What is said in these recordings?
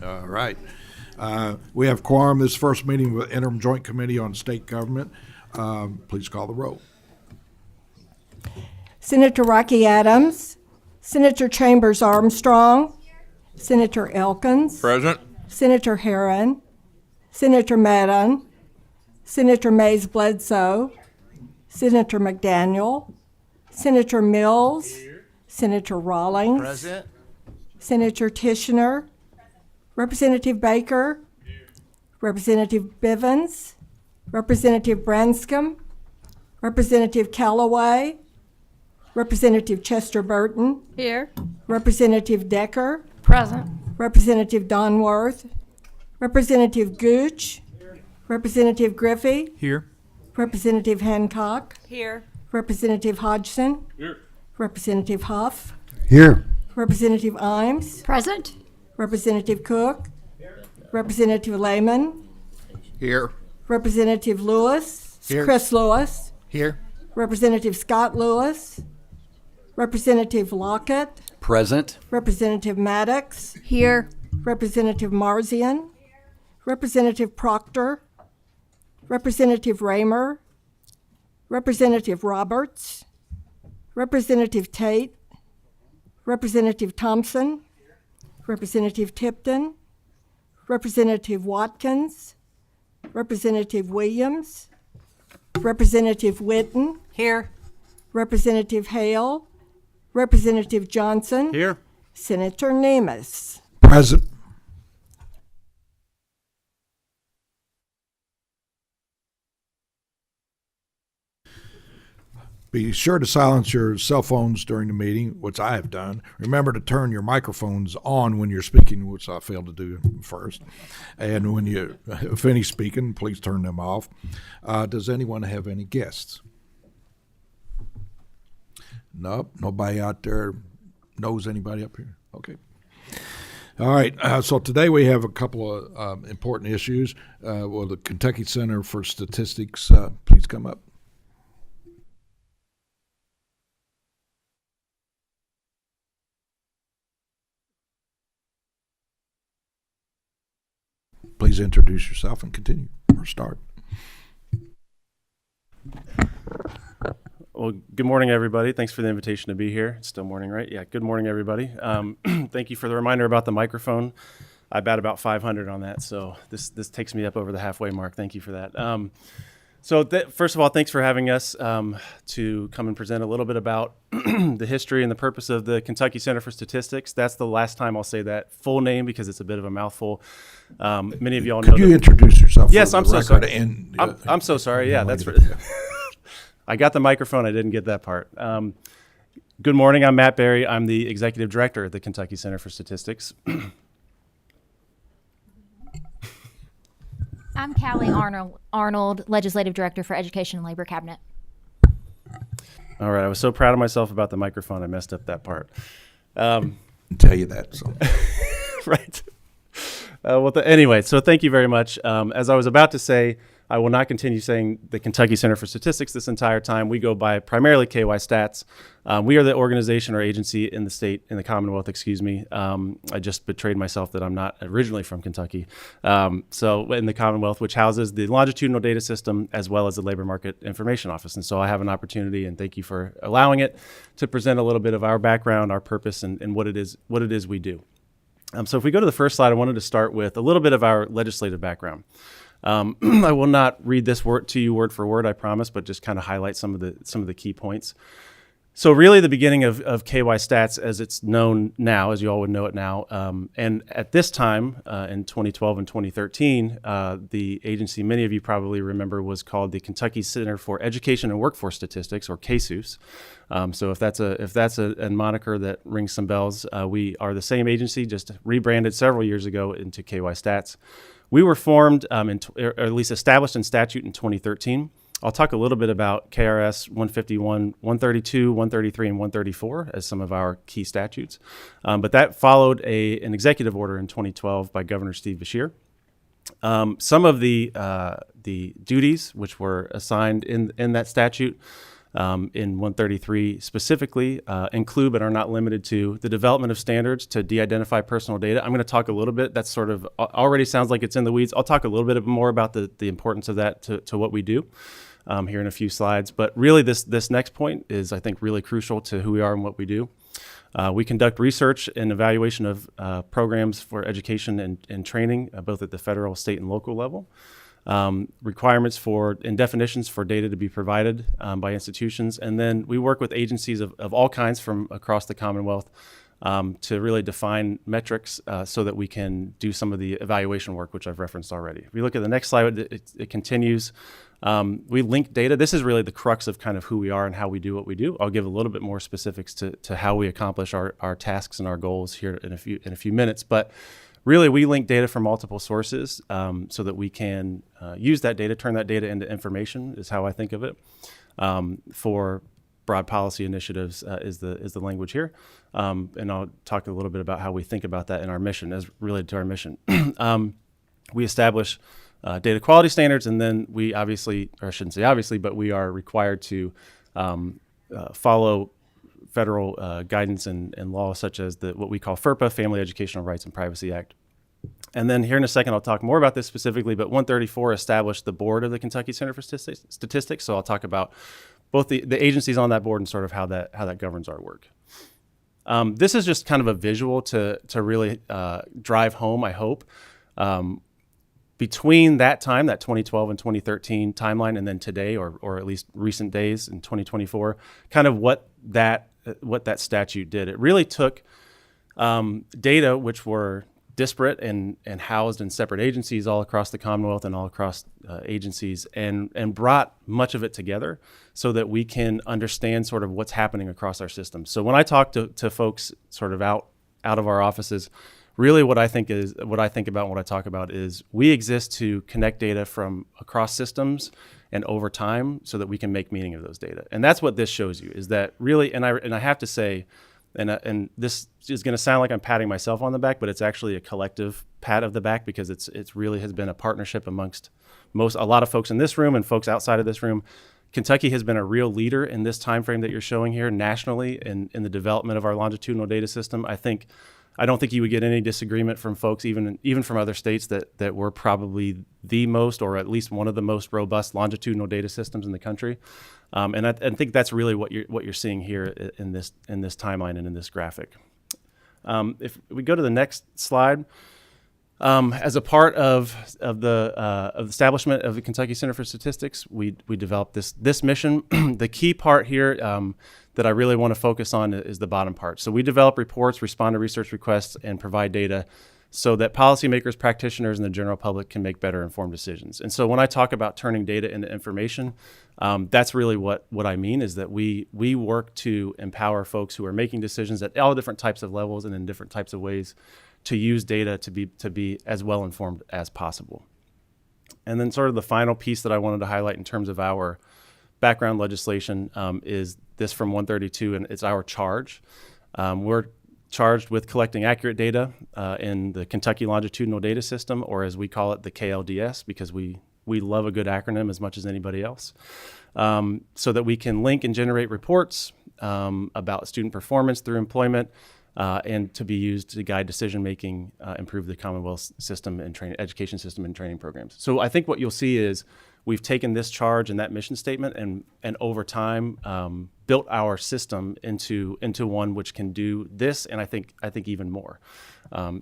All right. We have quorum. This first meeting of the Interim Joint Committee on State Government. Please call the roll. Senator Rocky Adams, Senator Chambers Armstrong, Senator Elkins, Present. Senator Herron, Senator Madden, Senator Mays Bledsoe, Senator McDaniel, Senator Mills, Senator Rawlings, Present. Senator Tishner, Representative Baker, Representative Bivens, Representative Branscombe, Representative Callaway, Representative Chester Burton, Here. Representative Decker, Present. Representative Donworth, Representative Gooch, Representative Griffey, Here. Representative Hancock, Here. Representative Hodgson, Here. Representative Huff, Here. Representative Imes, Present. Representative Cook, Representative Lehman, Here. Representative Lewis, Here. Chris Lewis, Here. Representative Scott Lewis, Representative Lockett, Present. Representative Maddox, Here. Representative Marzian, Representative Proctor, Representative Raymer, Representative Roberts, Representative Tate, Representative Thompson, Representative Tipton, Representative Watkins, Representative Williams, Representative Witten, Here. Representative Hale, Representative Johnson, Here. Senator Nemes. Present. Be sure to silence your cell phones during the meeting, which I have done. Remember to turn your microphones on when you're speaking, which I failed to do first. And when you finish speaking, please turn them off. Does anyone have any guests? Nope. Nobody out there knows anybody up here? Okay. All right. So today we have a couple of important issues. Will the Kentucky Center for Statistics please come up? Please introduce yourself and continue or start. Well, good morning, everybody. Thanks for the invitation to be here. It's still morning, right? Yeah, good morning, everybody. Thank you for the reminder about the microphone. I bat about 500 on that, so this takes me up over the halfway mark. Thank you for that. First of all, thanks for having us to come and present a little bit about the history and the purpose of the Kentucky Center for Statistics. That's the last time I'll say that full name because it's a bit of a mouthful. Many of y'all know. Could you introduce yourself? Yes, for I'm the so record sorry. And, I'm so sorry. Yeah, that's. I got the microphone. I didn't get that part. Good morning. I'm Matt Berry. I'm the executive director at the Kentucky Center for Statistics. I'm Callie Arnold, Legislative Director for Education and Labor Cabinet. All right. I was so proud of myself about the microphone. I messed up that part. tell you that. So. Right. Anyway, so thank you very much. As I was about to say, I will not continue saying the Kentucky Center for Statistics this entire time. We go by primarily KYSTATS. We are the organization or agency in the state, in the Commonwealth, excuse me. I just betrayed myself that I'm not originally from Kentucky. So in the Commonwealth, which houses the longitudinal data system as well as the Labor Market Information Office. And so I have an opportunity, and thank you for allowing it, to present a little bit of our background, our purpose, and what it is we do. So if we go to the first slide, I wanted to start with a little bit of our legislative background. I will not read this to you word for word, I promise, but just kind of highlight some of the key points. So really the beginning of KYSTATS as it's known now, as you all would know it now, and at this time in 2012 and 2013, the agency many of you probably remember was called the Kentucky Center for Education and Workforce Statistics, or KSUS. So if that's a moniker that rings some bells, we are the same agency, just rebranded several years ago into KYSTATS. We were formed, or at least established in statute in 2013. I'll talk a little bit about KRS 151, 132, 133, and 134 as some of our key statutes. But that followed an executive order in 2012 by Governor Steve Beshear. Some of the duties which were assigned in that statute in 133 specifically include but are not limited to the development of standards to de-identify personal data. I'm going to talk a little bit, that sort of already sounds like it's in the weeds. I'll talk a little bit more about the importance of that to what we do here in a few slides. But really this next point is, I think, really crucial to who we are and what we do. We conduct research and evaluation of programs for education and training, both at the federal, state, and local level. Requirements for and definitions for data to be provided by institutions. And then we work with agencies of all kinds from across the Commonwealth to really define metrics so that we can do some of the evaluation work, which I've referenced already. If we look at the next slide, it continues. We link data. This is really the crux of kind of who we are and how we do what we do. I'll give a little bit more specifics to how we accomplish our tasks and our goals here in a few minutes. But really, we link data from multiple sources so that we can use that data, turn that data into information, is how I think of it. For broad policy initiatives is the language here. And I'll talk a little bit about how we think about that in our mission, as related to our mission. We establish data quality standards, and then we obviously, or I shouldn't say obviously, but we are required to follow federal guidance and law, such as what we call FERPA, Family Educational Rights and Privacy Act. And then here in a second, I'll talk more about this specifically, but 134 established the board of the Kentucky Center for Statistics. So I'll talk about both the agencies on that board and sort of how that governs our work. This is just kind of a visual to really drive home, I hope, between that time, that 2012 and 2013 timeline, and then today, or at least recent days in 2024, kind of what that statute did. It really took data which were disparate and housed in separate agencies all across the Commonwealth and all across agencies, and brought much of it together so that we can understand sort of what's happening across our system. So when I talk to folks sort of out of our offices, really what I think about and what I talk about is we exist to connect data from across systems and over time so that we can make meaning of those data. And that's what this shows you, is that really, and I have to say, and this is going to sound like I'm patting myself on the back, but it's actually a collective pat of the back, because it's really has been a partnership amongst a lot of folks in this room and folks outside of this room. Kentucky has been a real leader in this time frame that you're showing here nationally in the development of our longitudinal data system. I don't think you would get any disagreement from folks, even from other states, that we're probably the most, or at least one of the most robust longitudinal data systems in the country. And I think that's really what you're seeing here in this timeline and in this graphic. If we go to the next slide, as a part of the establishment of the Kentucky Center for Statistics, we developed this mission. The key part here that I really want to focus on is the bottom part. So we develop reports, respond to research requests, and provide data so that policymakers, practitioners, and the general public can make better informed decisions. And so when I talk about turning data into information, that's really what I mean, is that we work to empower folks who are making decisions at all different types of levels and in different types of ways to use data to be as well informed as possible. And then sort of the final piece that I wanted to highlight in terms of our background legislation is this from 132, and it's our charge. We're charged with collecting accurate data in the Kentucky Longitudinal Data System, or as we call it, the KLDS, because we love a good acronym as much as anybody else, so that we can link and generate reports about student performance through employment, and to be used to guide decision-making, improve the Commonwealth system and education system and training programs. So I think what you'll see is we've taken this charge and that mission statement and over time built our system into one which can do this, and I think even more.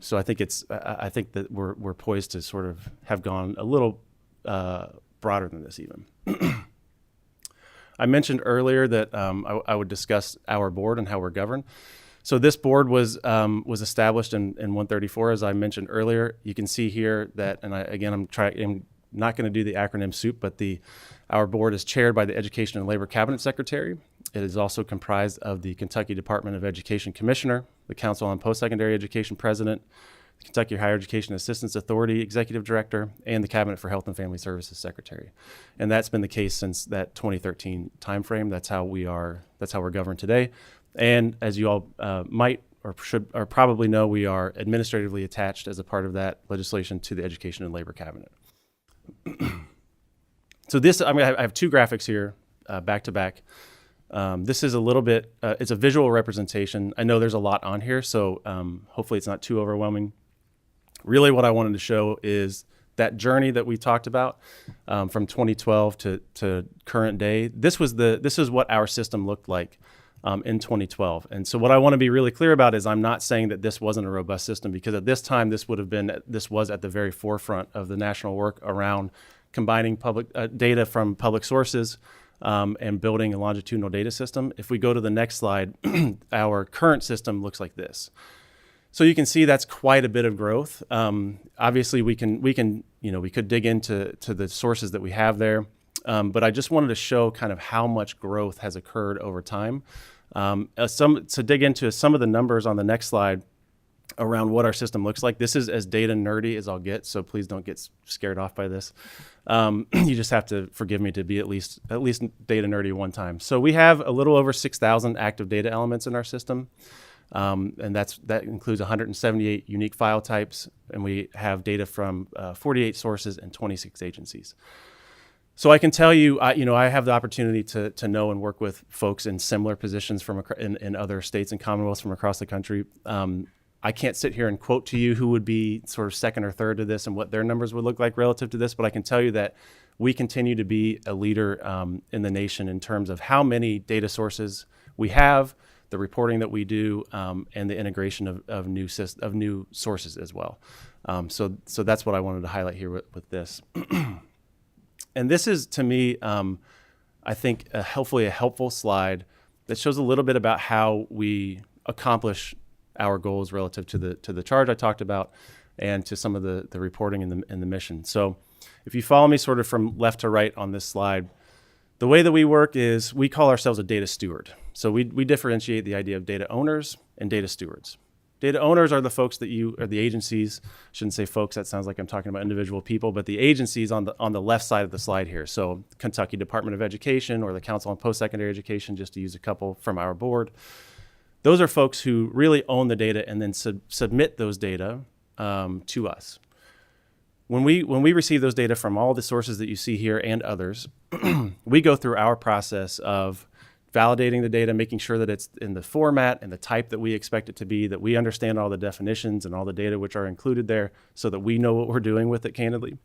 So I think that we're poised to sort of have gone a little broader than this even. I mentioned earlier that I would discuss our board and how we're governed. So this board was established in 134, as I mentioned earlier. You can see here that, and I'm not going to do the acronym soup, but our board is chaired by the Education and Labor Cabinet Secretary. It is also comprised of the Kentucky Department of Education Commissioner, the Council on Post-Secondary Education President, the Kentucky Higher Education Assistance Authority Executive Director, and the Cabinet for Health and Family Services Secretary. And that's been the case since that 2013 timeframe. That's how we're governed today. And as you all might or should or probably know, we are administratively attached as a part of that legislation to the Education and Labor Cabinet. So I have two graphics here back to back. This is a little bit, it's a visual representation. I know there's a lot on here, so hopefully it's not too overwhelming. Really what I wanted to show is that journey that we talked about from 2012 to current day. This is what our system looked like in 2012. And so what I want to be really clear about is I'm not saying that this wasn't a robust system, because at this time this was at the very forefront of the national work around combining public data from public sources and building a longitudinal data system. If we go to the next slide, our current system looks like this. So you can see that's quite a bit of growth. Obviously, we could dig into the sources that we have there, but I just wanted to show kind of how much growth has occurred over time. To dig into some of the numbers on the next slide around what our system looks like. This is as data nerdy as I'll get, so please don't get scared off by this. You just have to forgive me to be at least data nerdy one time. So we have a little over 6,000 active data elements in our system. And that includes 178 unique file types, and we have data from 48 sources and 26 agencies. So I can tell you, I have the opportunity to know and work with folks in similar positions in other states and commonwealths from across the country. I can't sit here and quote to you who would be sort of second or third to this and what their numbers would look like relative to this, but I can tell you that we continue to be a leader in the nation in terms of how many data sources we have, the reporting that we do, and the integration of new sources as well. So that's what I wanted to highlight here with this. And this is, to me, I think hopefully a helpful slide that shows a little bit about how we accomplish our goals relative to the charge I talked about and to some of the reporting and the mission. So if you follow me sort of from left to right on this slide, the way that we work is we call ourselves a data steward. So we differentiate the idea of data owners and data stewards. Data owners are the folks or the agencies. Shouldn't say folks, that sounds like I'm talking about individual people, but the agencies on the left side of the slide here. So Kentucky Department of Education or the Council on Post-Secondary Education, just to use a couple from our board. Those are folks who really own the data and then submit those data to us. When we receive those data from all the sources that you see here and others, we go through our process of validating the data, making sure that it's in the format and the type that we expect it to be, that we understand all the definitions and all the data which are included there so that we know what we're doing with it candidly.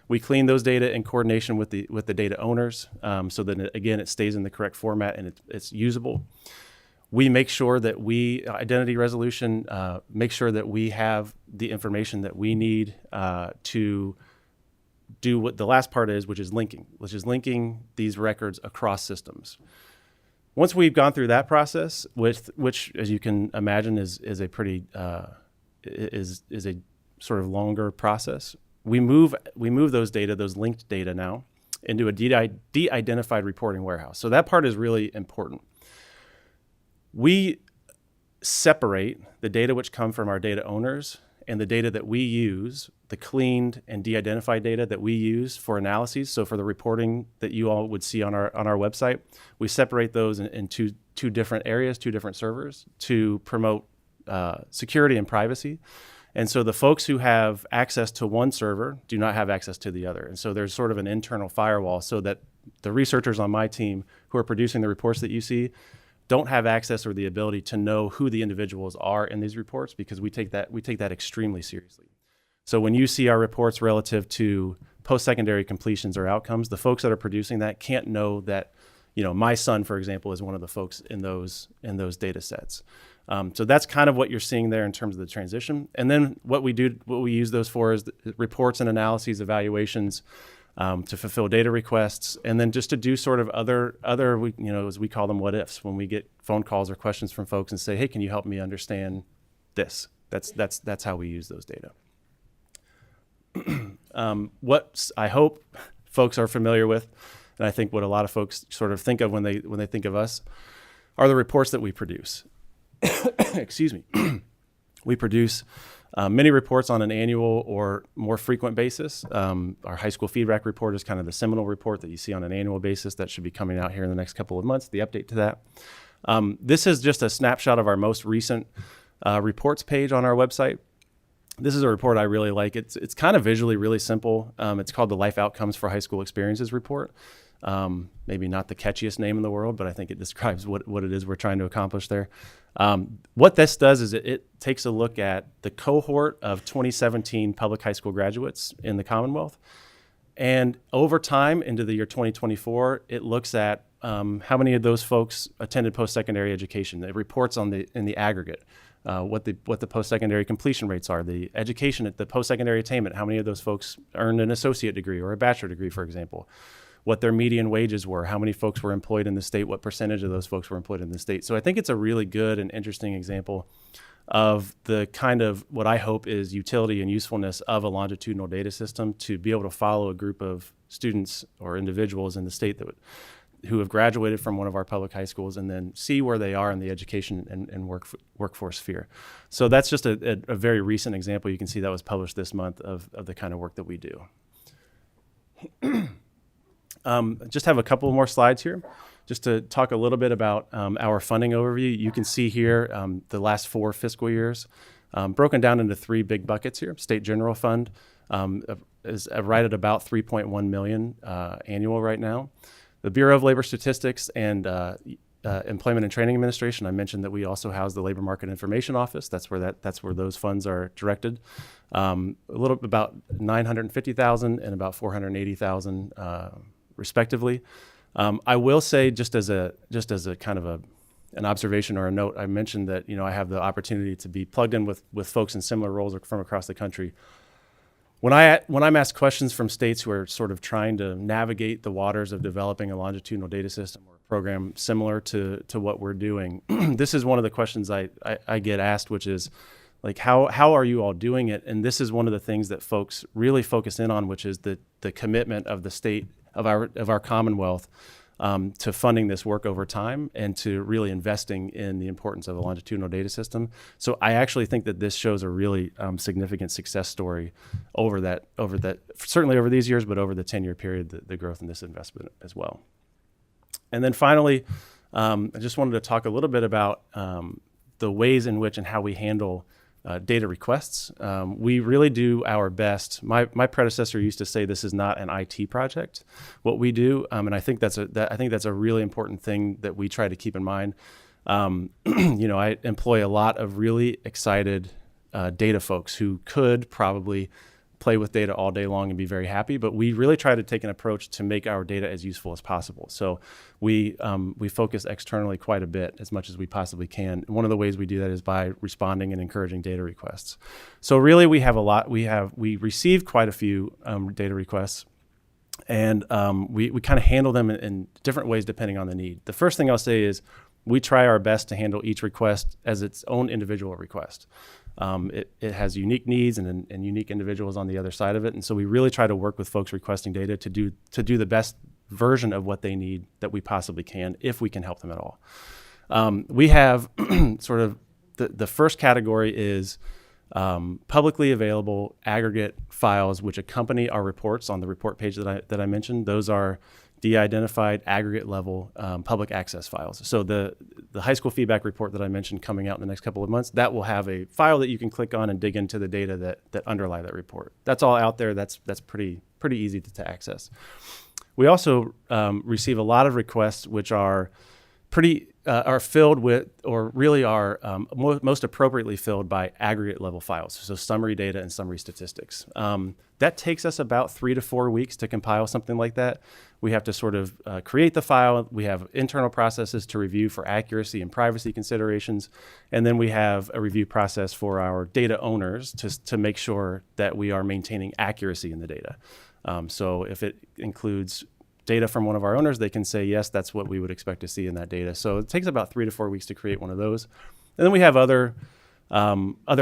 We clean those data in coordination with the data owners so that, again, it stays in the correct format and it's usable. We make sure that identity resolution, make sure that we have the information that we need to do what the last part is, which is linking these records across systems. Once we've gone through that process, which as you can imagine is a pretty is a sort of longer process, we move those linked data now into a de-identified reporting warehouse. So that part is really important. We separate the data which come from our data owners and the data that we use, the cleaned and de-identified data that we use for analyses. So for the reporting that you all would see on our website, we separate those in two different areas, two different servers to promote security and privacy. And so the folks who have access to one server do not have access to the other. And so there's sort of an internal firewall so that the researchers on my team who are producing the reports that you see don't have access or the ability to know who the individuals are in these reports, because we take that extremely seriously. So when you see our reports relative to post-secondary completions or outcomes, the folks that are producing that can't know that, my son, for example, is one of the folks in those data sets. So that's kind of what you're seeing there in terms of the transition. And then what we use those for is reports and analyses, evaluations, to fulfill data requests, and then just to do sort of other as we call them what ifs, when we get phone calls or questions from folks and say, hey, can you help me understand this? That's how we use those data. What I hope folks are familiar with, and I think what a lot of folks sort of think of when they think of us, are the reports that we produce. Excuse me. We produce many reports on an annual or more frequent basis. Our high school feedback report is kind of the seminal report that you see on an annual basis that should be coming out here in the next couple of months, the update to that. This is just a snapshot of our most recent reports page on our website. This is a report I really like. It's kind of visually really simple. It's called the Life Outcomes for High School Experiences report. Maybe not the catchiest name in the world, but I think it describes what it is we're trying to accomplish there. What this does is it takes a look at the cohort of 2017 public high school graduates in the Commonwealth. And over time into the year 2024, it looks at how many of those folks attended post-secondary education. It reports in the aggregate what the post-secondary completion rates are, the education at the post-secondary attainment, how many of those folks earned an associate degree or a bachelor degree, for example, what their median wages were, how many folks were employed in the state, what percentage of those folks were employed in the state. So I think it's a really good and interesting example of the kind of what I hope is utility and usefulness of a longitudinal data system to be able to follow a group of students or individuals in the state who have graduated from one of our public high schools and then see where they are in the education and workforce sphere. So that's just a very recent example. You can see that was published this month of the kind of work that we do. Just have a couple more slides here just to talk a little bit about our funding overview. You can see here the last 4 fiscal years broken down into 3 big buckets here. State General Fund is right at about $3.1 million annual right now. The Bureau of Labor Statistics and Employment and Training Administration, I mentioned that we also house the Labor Market Information Office. That's where those funds are directed. A little about $950,000 and about $480,000 respectively. I will say, just as a kind of an observation or a note, I mentioned that I have the opportunity to be plugged in with folks in similar roles from across the country. When I'm asked questions from states who are sort of trying to navigate the waters of developing a longitudinal data system or a program similar to what we're doing, this is one of the questions I get asked, which is like, how are you all doing it? And this is one of the things that folks really focus in on, which is the commitment of the state of our Commonwealth to funding this work over time and to really investing in the importance of a longitudinal data system. So I actually think that this shows a really significant success story over that certainly over these years, but over the 10-year period, the growth in this investment as well. And then finally, I just wanted to talk a little bit about the ways in which and how we handle data requests. We really do our best. My predecessor used to say this is not an IT project, what we do, and I think that's a really important thing that we try to keep in mind. I employ a lot of really excited data folks who could probably play with data all day long and be very happy, but we really try to take an approach to make our data as useful as possible. So we focus externally quite a bit, as much as we possibly can. And one of the ways we do that is by responding and encouraging data requests. So really we have a lot. We receive quite a few data requests, and we kind of handle them in different ways depending on the need. The first thing I'll say is we try our best to handle each request as its own individual request. It has unique needs and unique individuals on the other side of it. And so we really try to work with folks requesting data to do the best version of what they need that we possibly can, if we can help them at all. We have sort of the first category is publicly available aggregate files which accompany our reports on the report page that I mentioned. Those are de-identified aggregate level public access files. So the high school feedback report that I mentioned coming out in the next couple of months, that will have a file that you can click on and dig into the data that underlie that report. That's all out there. That's pretty easy to access. We also receive a lot of requests which are filled with, or really are most appropriately filled by aggregate level files, so summary data and summary statistics. That takes us about 3 to 4 weeks to compile something like that. We have to sort of create the file. We have internal processes to review for accuracy and privacy considerations. And then we have a review process for our data owners to make sure that we are maintaining accuracy in the data. So if it includes data from one of our owners, they can say, yes, that's what we would expect to see in that data. So it takes about 3 to 4 weeks to create one of those. And then we have other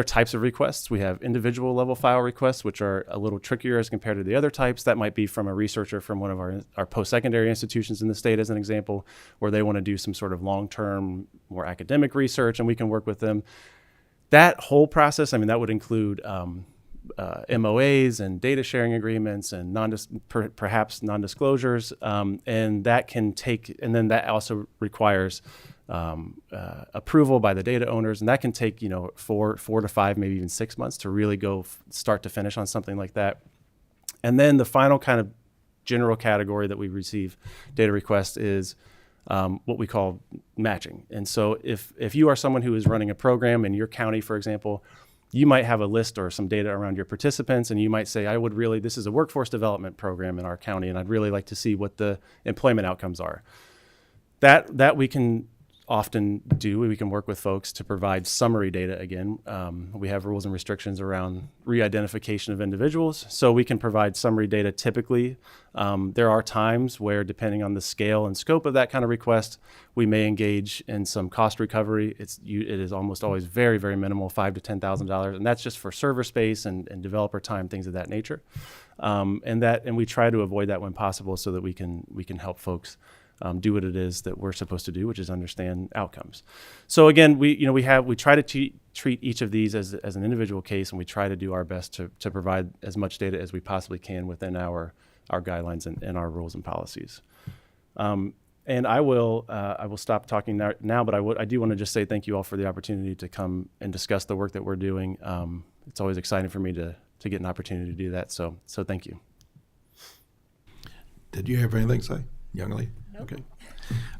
types of requests. We have individual level file requests, which are a little trickier as compared to the other types. That might be from a researcher from one of our post-secondary institutions in the state, as an example, where they want to do some sort of long-term, more academic research, and we can work with them. That whole process, that would include MOAs and data sharing agreements and perhaps non-disclosures, and that can take, and then that also requires approval by the data owners, and that can take 4 to 5, maybe even 6 months to really go start to finish on something like that. And then the final kind of general category that we receive data requests is what we call matching. And so if you are someone who is running a program in your county, for example, you might have a list or some data around your participants, and you might say, this is a workforce development program in our county, and I'd really like to see what the employment outcomes are. That we can often do. We can work with folks to provide summary data again. We have rules and restrictions around re-identification of individuals, so we can provide summary data typically. There are times where, depending on the scale and scope of that kind of request, we may engage in some cost recovery. It is almost always very, very minimal, $5,000 to $10,000, and that's just for server space and developer time, things of that nature. And we try to avoid that when possible, so that we can help folks do what it is that we're supposed to do, which is understand outcomes. So again, we try to treat each of these as an individual case, and we try to do our best to provide as much data as we possibly can within our guidelines and our rules and policies. And I will stop talking now, but I do want to just say thank you all for the opportunity to come and discuss the work that we're doing. It's always exciting for me to get an opportunity to do that. So thank you. Did you have anything to say, young lady? Nope. Okay.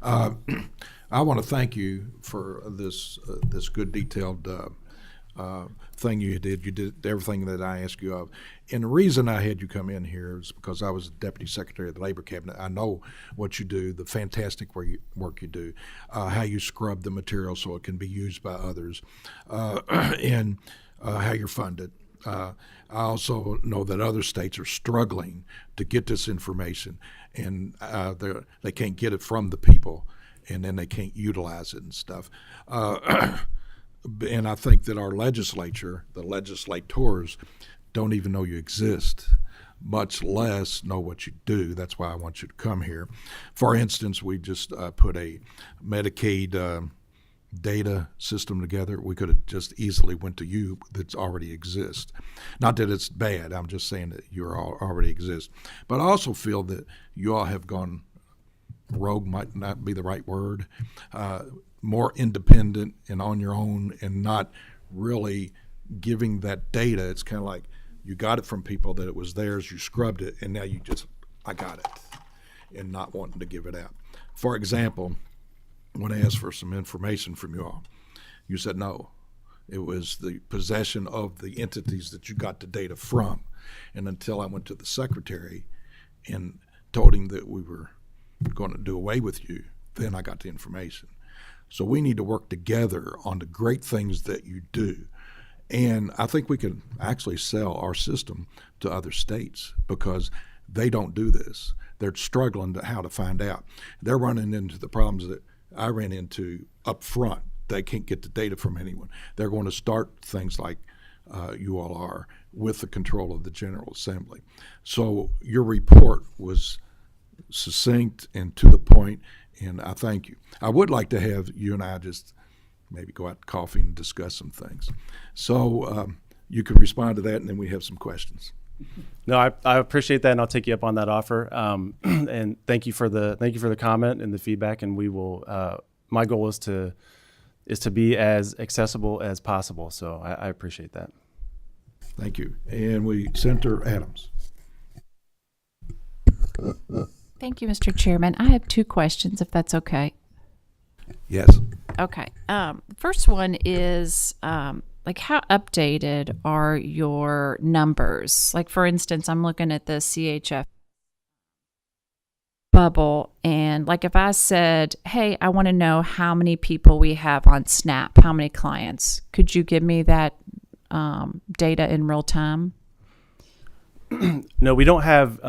I want to thank you for this good detailed thing you did. You did everything that I asked you of. And the reason I had you come in here is because I was Deputy Secretary of the Labor Cabinet. I know what you do, the fantastic work you do, how you scrub the material so it can be used by others, and how you're funded. I also know that other states are struggling to get this information, and they can't get it from the people, and then they can't utilize it and stuff. And I think that our legislature, the legislators, don't even know you exist, much less know what you do. That's why I want you to come here. For instance, we just put a Medicaid data system together. We could have just easily went to you that already exists. Not that it's bad. I'm just saying that you already exist. But I also feel that you all have gone rogue, might not be the right word, more independent and on your own, and not really giving that data. It's kind of like you got it from people that it was theirs, you scrubbed it, and now I got it, and not wanting to give it out. For example, when I asked for some information from you all, you said no. It was the possession of the entities that you got the data from. And until I went to the secretary and told him that we were going to do away with you, then I got the information. So we need to work together on the great things that you do. And I think we can actually sell our system to other states because they don't do this. They're struggling to how to find out. They're running into the problems that I ran into up front. They can't get the data from anyone. They're going to start things like you all are with the control of the General Assembly. So your report was succinct and to the point, and I thank you. I would like to have you and I just maybe go out to coffee and discuss some things. So you can respond to that, and then we have some questions. No, I appreciate that, and I'll take you up on that offer. And thank you for the comment and the feedback. And we will. My goal is to be as accessible as possible. So I appreciate that. Thank you. And Senator Adams. Thank you, Mr. Chairman. I have two questions, if that's okay. Yes. Okay. First one is, how updated are your numbers? Like, for instance, I'm looking at the CHF bubble, and like if I said, hey, I want to know how many people we have on SNAP, how many clients, could you give me that data in real time? No, we don't have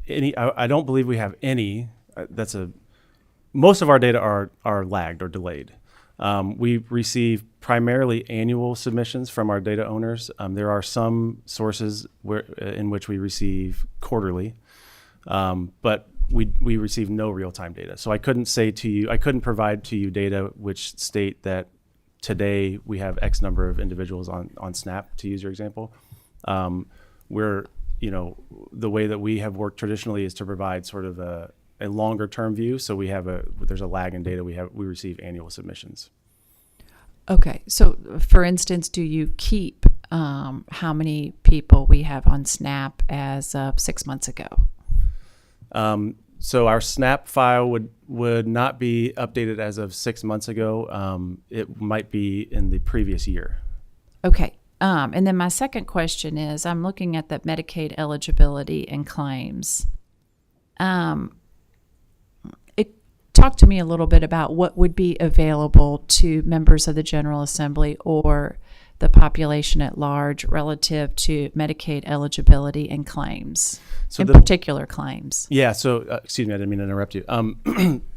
any. I don't believe we have any. Most of our data are lagged or delayed. We receive primarily annual submissions from our data owners. There are some sources in which we receive quarterly, but we receive no real-time data. So I couldn't provide to you data which state that today we have X number of individuals on SNAP, to use your example. The way that we have worked traditionally is to provide sort of a longer term view. So there's a lag in data. We receive annual submissions. Okay. So for instance, do you keep how many people we have on SNAP as of 6 months ago? So our SNAP file would not be updated as of 6 months ago. It might be in the previous year. Okay. And then my second question is, I'm looking at the Medicaid eligibility and claims. Talk to me a little bit about what would be available to members of the General Assembly or the population at large relative to Medicaid eligibility and claims, So in the- particular claims. Yeah. So excuse me, I didn't mean to interrupt you.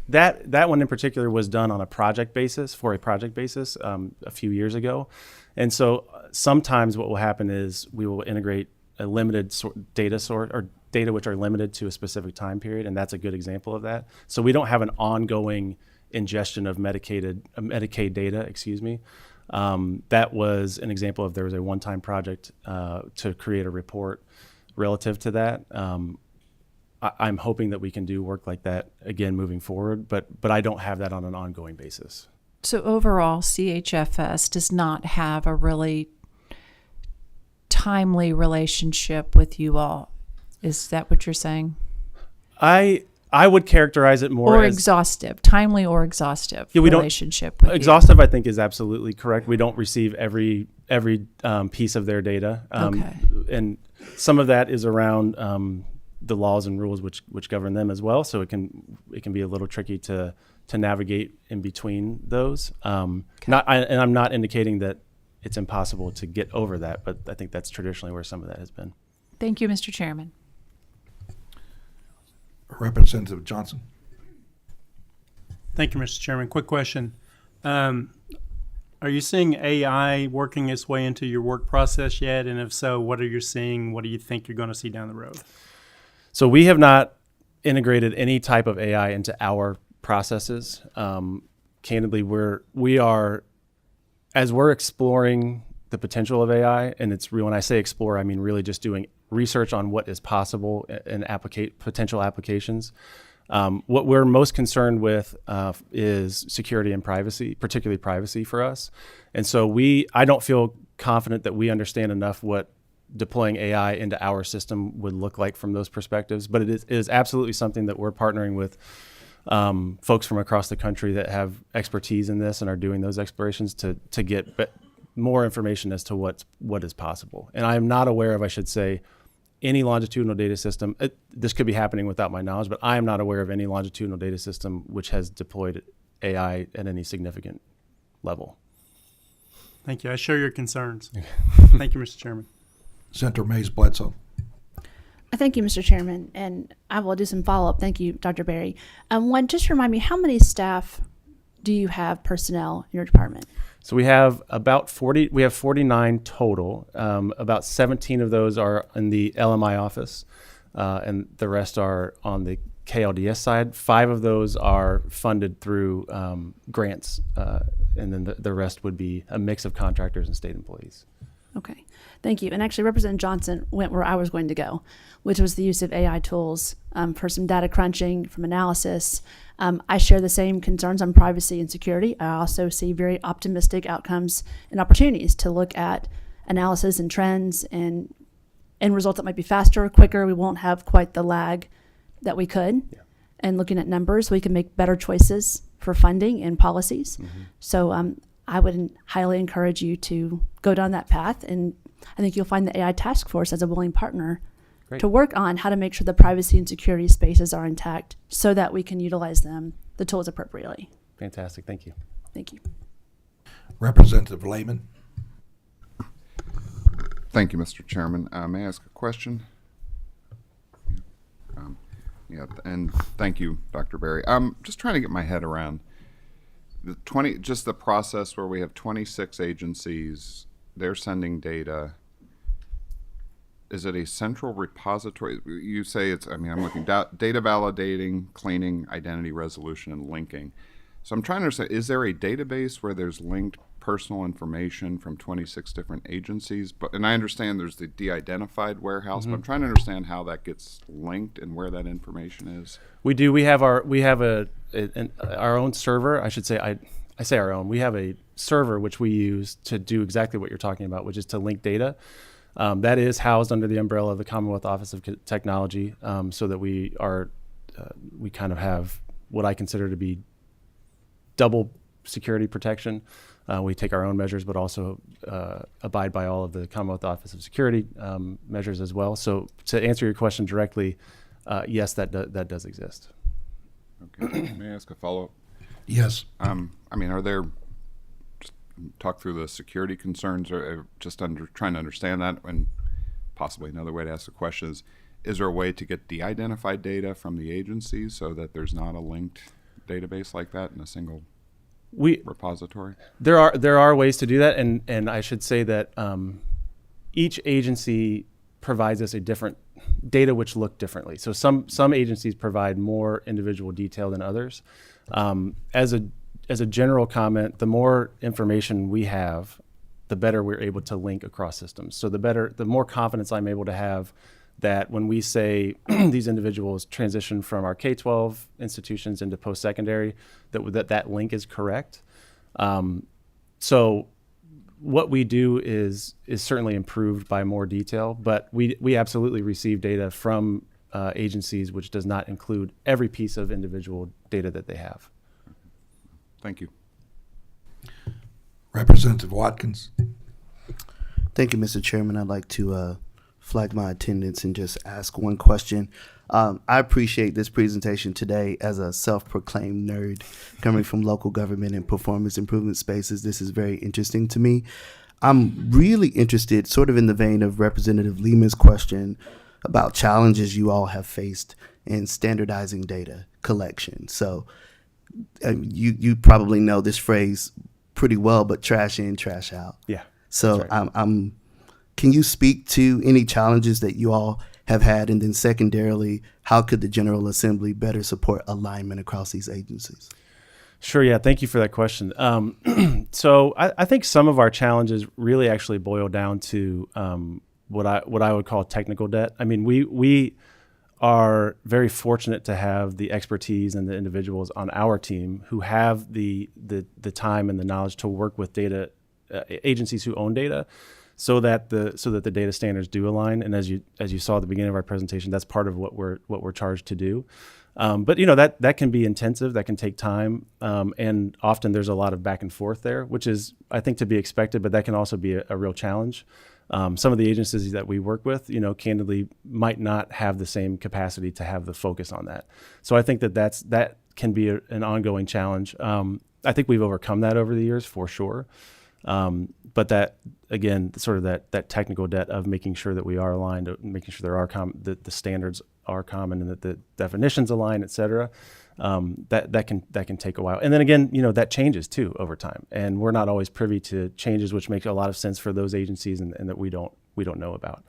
That one in particular was done on a project basis a few years ago, and so sometimes what will happen is we will integrate a limited data which are limited to a specific time period, and that's a good example of that. So we don't have an ongoing ingestion of Medicaid data. Excuse me. That was an example of there was a one-time project to create a report relative to that. I'm hoping that we can do work like that again moving forward, but I don't have that on an ongoing basis. So overall, CHFS does not have a really timely relationship with you all. Is that what you're saying? I would characterize it more Or as exhaustive, timely or exhaustive Yeah, we don't- relationship with exhaustive. I think is absolutely correct. We don't receive every piece of their data, Okay. and some of that is around the laws and rules which govern them as well. So it can be a little tricky to navigate in between those. And I'm not indicating that it's impossible to get over that, but I think that's traditionally where some of that has been. you. Thank you, Mr. Chairman. Representative Johnson. Thank you, Mr. Chairman. Quick question. Are you seeing AI working its way into your work process yet? And if so, what are you seeing? What do you think you're going to see down the road? So we have not integrated any type of AI into our processes. Candidly, we are as we're exploring the potential of AI, and it's real. When I say explore, I mean really just doing research on what is possible and potential applications. What we're most concerned with is security and privacy, particularly privacy for us. And so I don't feel confident that we understand enough what deploying AI into our system would look like from those perspectives. But it is absolutely something that we're partnering with folks from across the country that have expertise in this and are doing those explorations to get more information as to what is possible. And I am not aware of, I should say, any longitudinal data system. This could be happening without my knowledge, but I am not aware of any longitudinal data system which has deployed AI at any significant level. Thank you. I share your concerns. Thank you, Mr. Chairman. Senator Mays Bledsoe. Thank you, Mr. Chairman, and I will do some follow-up. Thank you, Dr. Berry. Just remind me, how many staff do you have personnel in your department? So we have about 40. We have 49 total. About 17 of those are in the LMI office, and the rest are on the KLDS side. 5 of those are funded through grants, and then the rest would be a mix of contractors and state employees. Okay, thank you. And actually, Representative Johnson went where I was going to go, which was the use of AI tools for some data crunching, from analysis. I share the same concerns on privacy and security. I also see very optimistic outcomes and opportunities to look at analysis and trends and results that might be faster or quicker. We won't have quite the lag that we could. Yeah. And looking at numbers, we can make better choices for funding and policies. Mm-hmm. So I would highly encourage you to go down that path, and I think you'll find the AI task force as a willing partner to work on how to make sure the privacy and security spaces are intact so that we can utilize the tools appropriately. Fantastic. Thank you. Thank you. Representative Lehman. Thank you, Mr. Chairman. May I ask a question? And thank you, Dr. Berry. I'm just trying to get my head around the process where we have 26 agencies, they're sending data. Is it a central repository? You say I'm looking data validating, cleaning, identity resolution, and linking. So I'm trying to understand, is there a database where there's linked personal information from 26 different agencies? And I understand there's the de-identified warehouse, but I'm trying to understand how that gets linked and where that information is. We do. We have our own server. I should say, I say our own. We have a server which we use to do exactly what you're talking about, which is to link data. That is housed under the umbrella of the Commonwealth Office of Technology, so that we are we kind of have what I consider to be double security protection. We take our own measures, but also abide by all of the Commonwealth Office of Security measures as well. So to answer your question directly, yes, that does exist. Okay. May I ask a follow-up? Yes. I mean, are there, just talk through the security concerns, or just trying to understand that, and possibly another way to ask the question is there a way to get de-identified data from the agencies so that there's not a linked database like that in a single repository? There are ways to do that, and I should say that each agency provides us a different data which look differently. So some agencies provide more individual detail than others. As a general comment, the more information we have, the better we're able to link across systems. So the more confidence I'm able to have that when we say these individuals transition from our K-12 institutions into post-secondary, that link is correct. So what we do is certainly improved by more detail, but we absolutely receive data from agencies which does not include every piece of individual data that they have. Thank you. Representative Watkins. Thank you, Mr. Chairman. I'd like to flag my attendance and just ask one question. I appreciate this presentation today. As a self-proclaimed nerd coming from local government and performance improvement spaces, this is very interesting to me. I'm really interested, sort of in the vein of Representative Lehman's question, about challenges you all have faced in standardizing data collection. So you probably know this phrase pretty well, but trash in, trash out. Yeah. So right. Can you speak to any challenges that you all have had? And then secondarily, how could the General Assembly better support alignment across these agencies? Sure. Yeah. Thank you for that question. So I think some of our challenges really actually boil down to what I would call technical debt. I mean, we are very fortunate to have the expertise and the individuals on our team who have the time and the knowledge to work with data agencies who own data, so that the data standards do align. And as you saw at the beginning of our presentation, that's part of what we're charged to do. But that can be intensive, that can take time, and often there's a lot of back and forth there, which is, I think, to be expected, but that can also be a real challenge. Some of the agencies that we work with, candidly might not have the same capacity to have the focus on that. So I think that can be an ongoing challenge. I think we've overcome that over the years for sure. But that, again, sort of that technical debt of making sure that we are aligned, making sure there are the standards are common and that the definitions align, et cetera, that can take a while. And then again, that changes too over time. And we're not always privy to changes which make a lot of sense for those agencies and that we don't know about.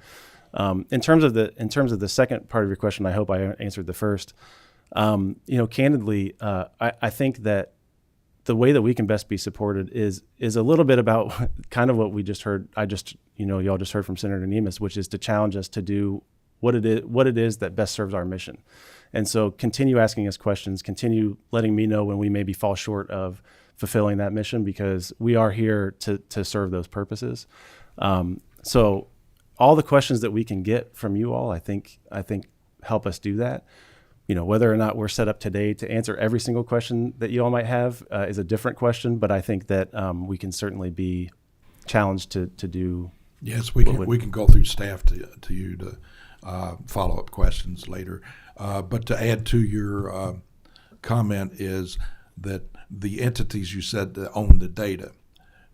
In terms of the second part of your question, I hope I answered the first. Candidly, I think that the way that we can best be supported is a little bit about kind of what we just heard. Y'all just heard from Senator Nemes, which is to challenge us to do what it is that best serves our mission. And so continue asking us questions, continue letting me know when we maybe fall short of fulfilling that mission, because we are here to serve those purposes. So all the questions that we can get from you all, I think help us do that. Whether or not we're set up today to answer every single question that you all might have is a different question, but I think that we can certainly be challenged to do. Yes, we can go through staff to you to follow up questions later. But to add to your comment is that the entities you said that own the data,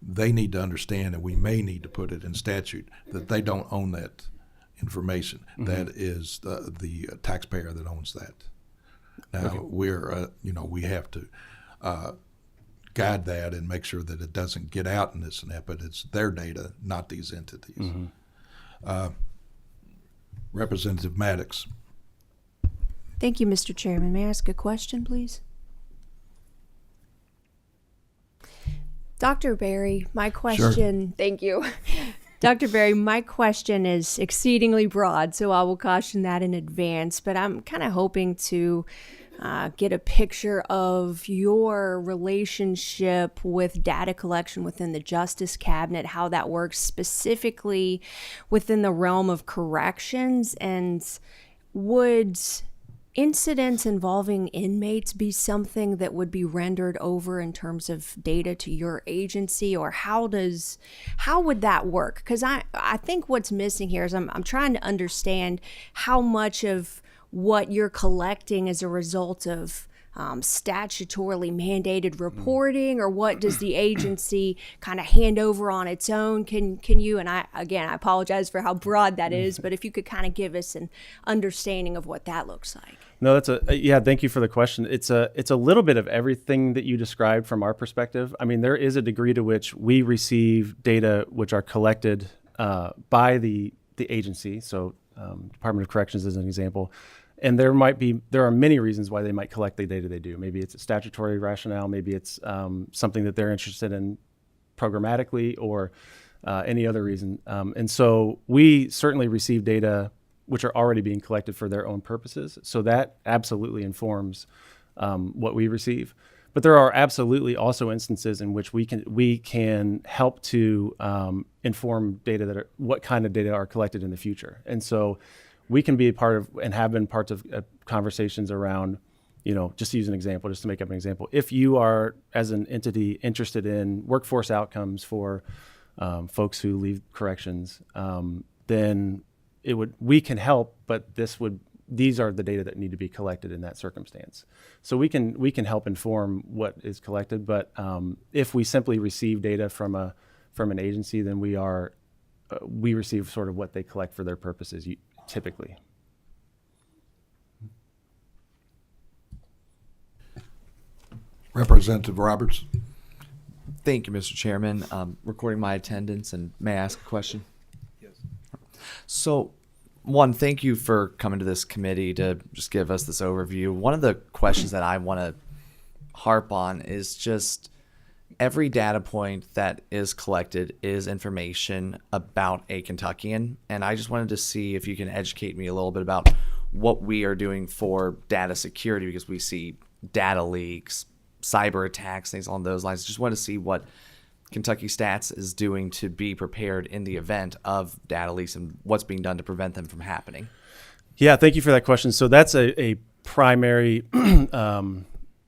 they need to understand, and we may need to put it in statute, that they don't own that information. Mm-hmm. That is the taxpayer that owns that. Now okay. We're we have to guide that and make sure that it doesn't get out in this and that, but it's their data, not these entities. Mm-hmm. Representative Maddox. Thank you, Mr. Chairman. May I ask a question, please? Dr. Berry, my question, sure. Thank you. Dr. Berry, my question is exceedingly broad, so I will caution that in advance, but I'm kind of hoping to get a picture of your relationship with data collection within the Justice Cabinet, how that works specifically within the realm of corrections, and would incidents involving inmates be something that would be rendered over in terms of data to your agency, or how would that work? Because I think what's missing here is I'm trying to understand how much of what you're collecting is a result of statutorily mandated reporting, or what does the agency kind of hand over on its own? Can you, and I apologize for how broad that is, but if you could kind of give us an understanding of what that looks like. No, thank you for the question. It's a little bit of everything that you described from our perspective. I mean, there is a degree to which we receive data which are collected by the agency. So Department of Corrections is an example. And there are many reasons why they might collect the data they do. Maybe it's a statutory rationale. Maybe it's something that they're interested in programmatically, or any other reason. And so we certainly receive data which are already being collected for their own purposes. So that absolutely informs what we receive. But there are absolutely also instances in which we can help to inform data what kind of data are collected in the future. And so we can be a part of, and have been parts of conversations around, just to use an example, just to make up an example. If you are, as an entity, interested in workforce outcomes for folks who leave corrections, then we can help, but these are the data that need to be collected in that circumstance. So we can help inform what is collected, but if we simply receive data from an agency, then we receive sort of what they collect for their purposes, typically. Representative Roberts. Thank you, Mr. Chairman. Recording my attendance, and may I ask a question? Yes. So, one, thank you for coming to this committee to just give us this overview. One of the questions that I want to harp on is just every data point that is collected is information about a Kentuckian, and I just wanted to see if you can educate me a little bit about what we are doing for data security, because we see data leaks, cyber attacks, things along those lines. Just want to see what KYSTATS is doing to be prepared in the event of data leaks and what's being done to prevent them from happening. Yeah, thank you for that question. So that's a primary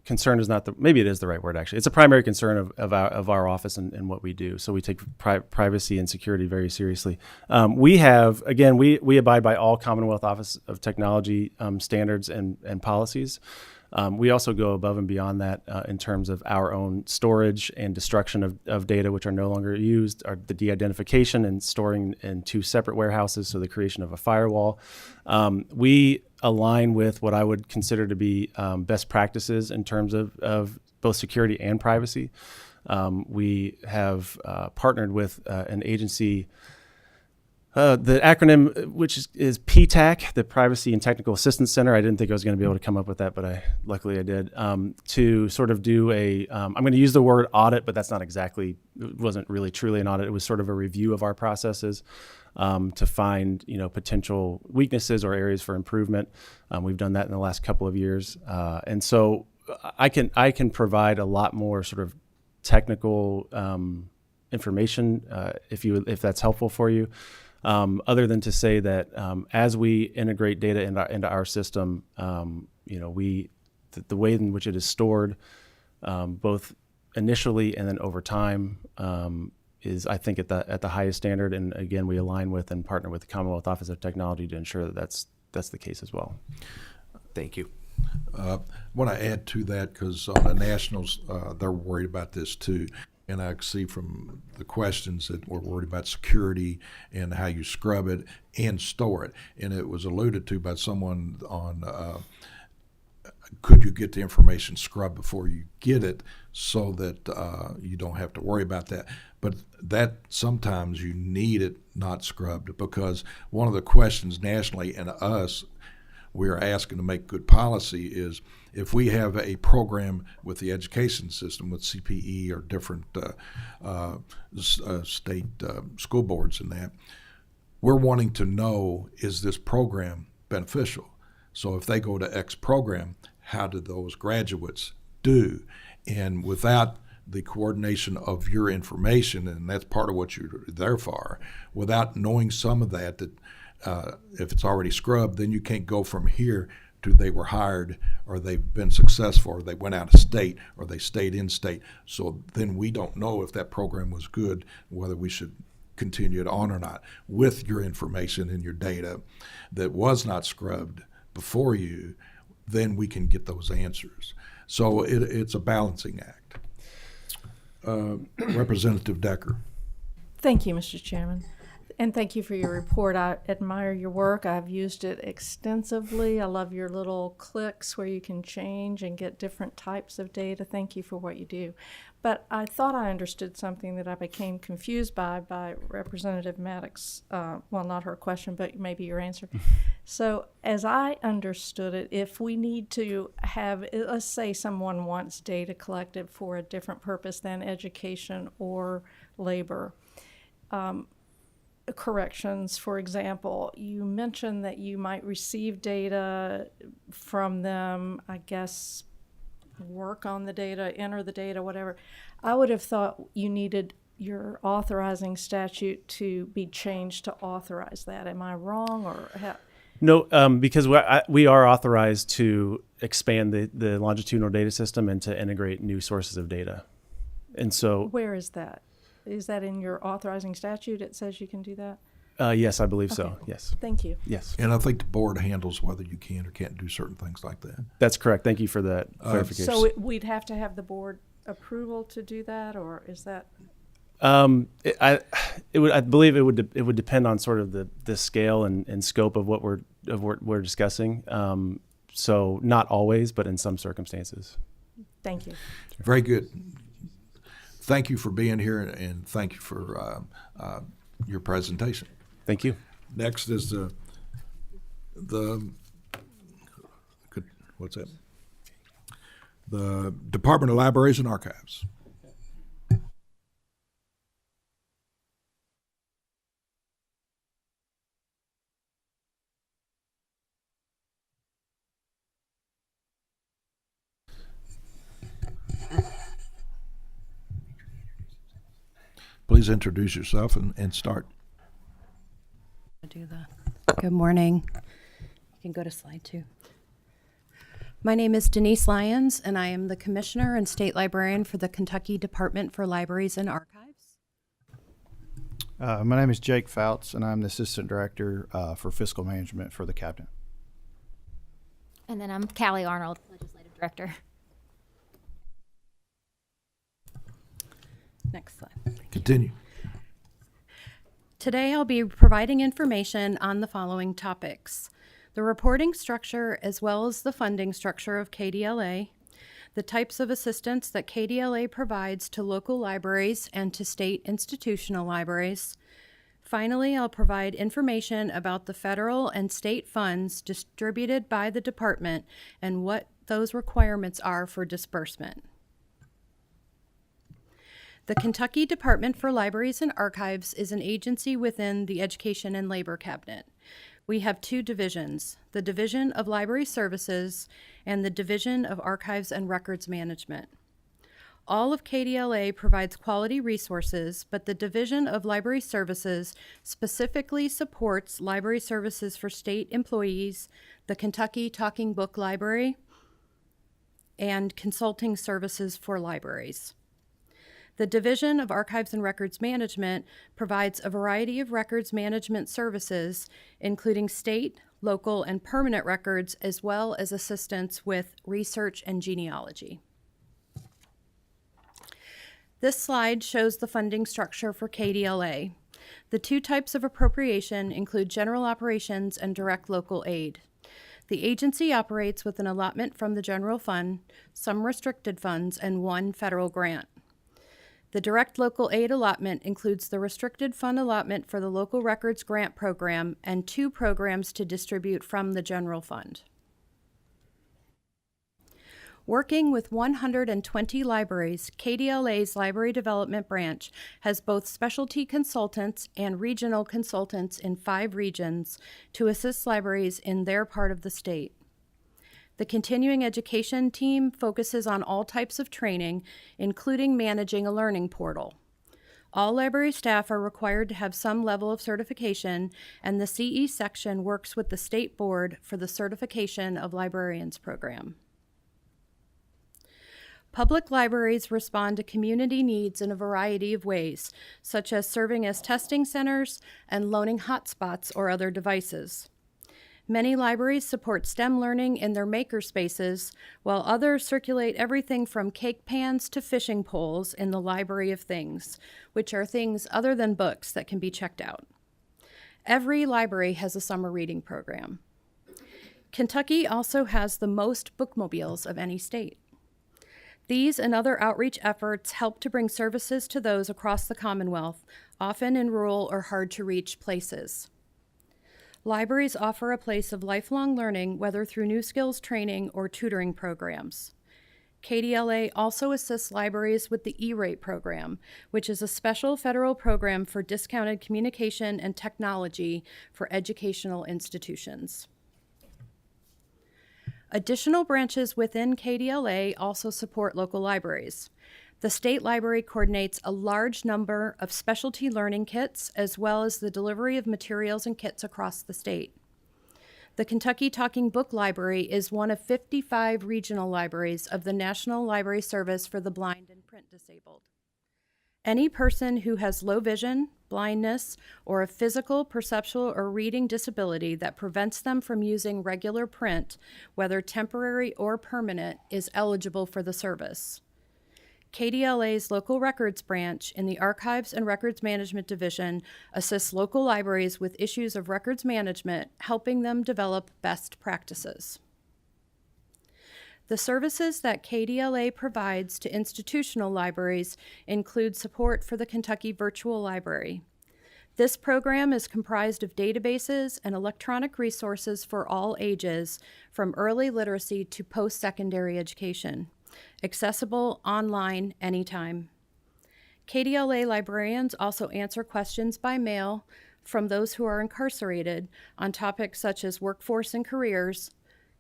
concern is not maybe it is the right word, actually. It's a primary concern of our office and what we do. So we take privacy and security very seriously. We abide by all Commonwealth Office of Technology standards and policies. We also go above and beyond that in terms of our own storage and destruction of data which are no longer used, or the de-identification and storing in two separate warehouses, so the creation of a firewall. We align with what I would consider to be best practices in terms of both security and privacy. We have partnered with an agency, the acronym, which is PTAC, the Privacy and Technical Assistance Center. I didn't think I was going to be able to come up with that, but luckily I did, to sort of do I'm going to use the word audit, but that's not exactly, it wasn't really truly an audit. It was sort of a review of our processes to find, potential weaknesses or areas for improvement. We've done that in the last couple of years. And so I can provide a lot more sort of technical information if that's helpful for you. Other than to say that as we integrate data into our system, the way in which it is stored, both initially and then over time, is, I think, at the highest standard. And again, we align with and partner with the Commonwealth Office of Technology to ensure that that's the case as well. Thank you. I want to add to that, because on the nationals, they're worried about this too. And I see from the questions that we're worried about security and how you scrub it and store it. And it was alluded to by someone on could you get the information scrubbed before you get it, so that you don't have to worry about that. But that sometimes you need it not scrubbed, because one of the questions nationally and us we're asking to make good policy is, if we have a program with the education system, with CPE or different state school boards and that, we're wanting to know, is this program beneficial? So if they go to X program, how do those graduates do? And without the coordination of your information, and that's part of what you're there for, without knowing some of that if it's already scrubbed, then you can't go from here to they were hired, or they've been successful, or they went out of state, or they stayed in state. So then we don't know if that program was good, whether we should continue it on or not. With your information and your data that was not scrubbed before you, then we can get those answers. So it's a balancing act. Representative Decker. Thank you, Mr. Chairman. And thank you for your report. I admire your work. I've used it extensively. I love your little clicks where you can change and get different types of data. Thank you for what you do. But I thought I understood something that I became confused by Representative Maddox. Well, not her question, but maybe your answer. So as I understood it, if we need to have, let's say someone wants data collected for a different purpose than education or labor, corrections, for example, you mentioned that you might receive data from them, I guess, work on the data, enter the data, whatever. I would have thought you needed your authorizing statute to be changed to authorize that. Am I wrong, or how? No, because we are authorized to expand the longitudinal data system and to integrate new sources of data. And so, where is that? Is that in your authorizing statute? It says you can do that? yes, I believe Okay. so. Yes. Thank you. Yes. And I think the board handles whether you can or can't do certain things like that. That's correct. Thank you for that clarification. So we'd have to have the board approval to do that, or is that? I believe it would depend on sort of the scale and scope of what we're discussing. So not always, but in some circumstances. Thank you. Very good. Thank you for being here, and thank you for your presentation. Thank you. Next is what's that? The Department of Libraries and Archives. Please introduce yourself and start. Good morning. You can go to slide 2. My name is Denise Lyons, and I am the Commissioner and State Librarian for the Kentucky Department for Libraries and Archives. My name is Jake Fouts, and I'm the Assistant Director for Fiscal Management for the Cabinet. And then I'm Callie Arnold, Legislative Director. Next slide. Continue. Today I'll be providing information on the following topics: the reporting structure as well as the funding structure of KDLA, the types of assistance that KDLA provides to local libraries and to state institutional libraries. Finally, I'll provide information about the federal and state funds distributed by the department and what those requirements are for disbursement. The Kentucky Department for Libraries and Archives is an agency within the Education and Labor Cabinet. We have 2 divisions, the Division of Library Services and the Division of Archives and Records Management. All of KDLA provides quality resources, but the Division of Library Services specifically supports library services for state employees, the Kentucky Talking Book Library, and consulting services for libraries. The Division of Archives and Records Management provides a variety of records management services, including state, local, and permanent records, as well as assistance with research and genealogy. This slide shows the funding structure for KDLA. The 2 types of appropriation include general operations and direct local aid. The agency operates with an allotment from the general fund, some restricted funds, and 1 federal grant. The direct local aid allotment includes the restricted fund allotment for the Local Records Grant Program and 2 programs to distribute from the general fund. Working with 120 libraries, KDLA's Library Development Branch has both specialty consultants and regional consultants in 5 regions to assist libraries in their part of the state. The continuing education team focuses on all types of training, including managing a learning portal. All library staff are required to have some level of certification, and the CE section works with the State Board for the Certification of Librarians program. Public libraries respond to community needs in a variety of ways, such as serving as testing centers and loaning hotspots or other devices. Many libraries support STEM learning in their maker spaces, while others circulate everything from cake pans to fishing poles in the Library of Things, which are things other than books that can be checked out. Every library has a summer reading program. Kentucky also has the most bookmobiles of any state. These and other outreach efforts help to bring services to those across the Commonwealth, often in rural or hard-to-reach places. Libraries offer a place of lifelong learning, whether through new skills training or tutoring programs. KDLA also assists libraries with the E-rate program, which is a special federal program for discounted communication and technology for educational institutions. Additional branches within KDLA also support local libraries. The State Library coordinates a large number of specialty learning kits, as well as the delivery of materials and kits across the state. The Kentucky Talking Book Library is one of 55 regional libraries of the National Library Service for the Blind and Print Disabled. Any person who has low vision, blindness, or a physical, perceptual, or reading disability that prevents them from using regular print, whether temporary or permanent, is eligible for the service. KDLA's Local Records Branch in the Archives and Records Management Division assists local libraries with issues of records management, helping them develop best practices. The services that KDLA provides to institutional libraries include support for the Kentucky Virtual Library. This program is comprised of databases and electronic resources for all ages, from early literacy to post-secondary education, accessible online anytime. KDLA librarians also answer questions by mail from those who are incarcerated on topics such as workforce and careers,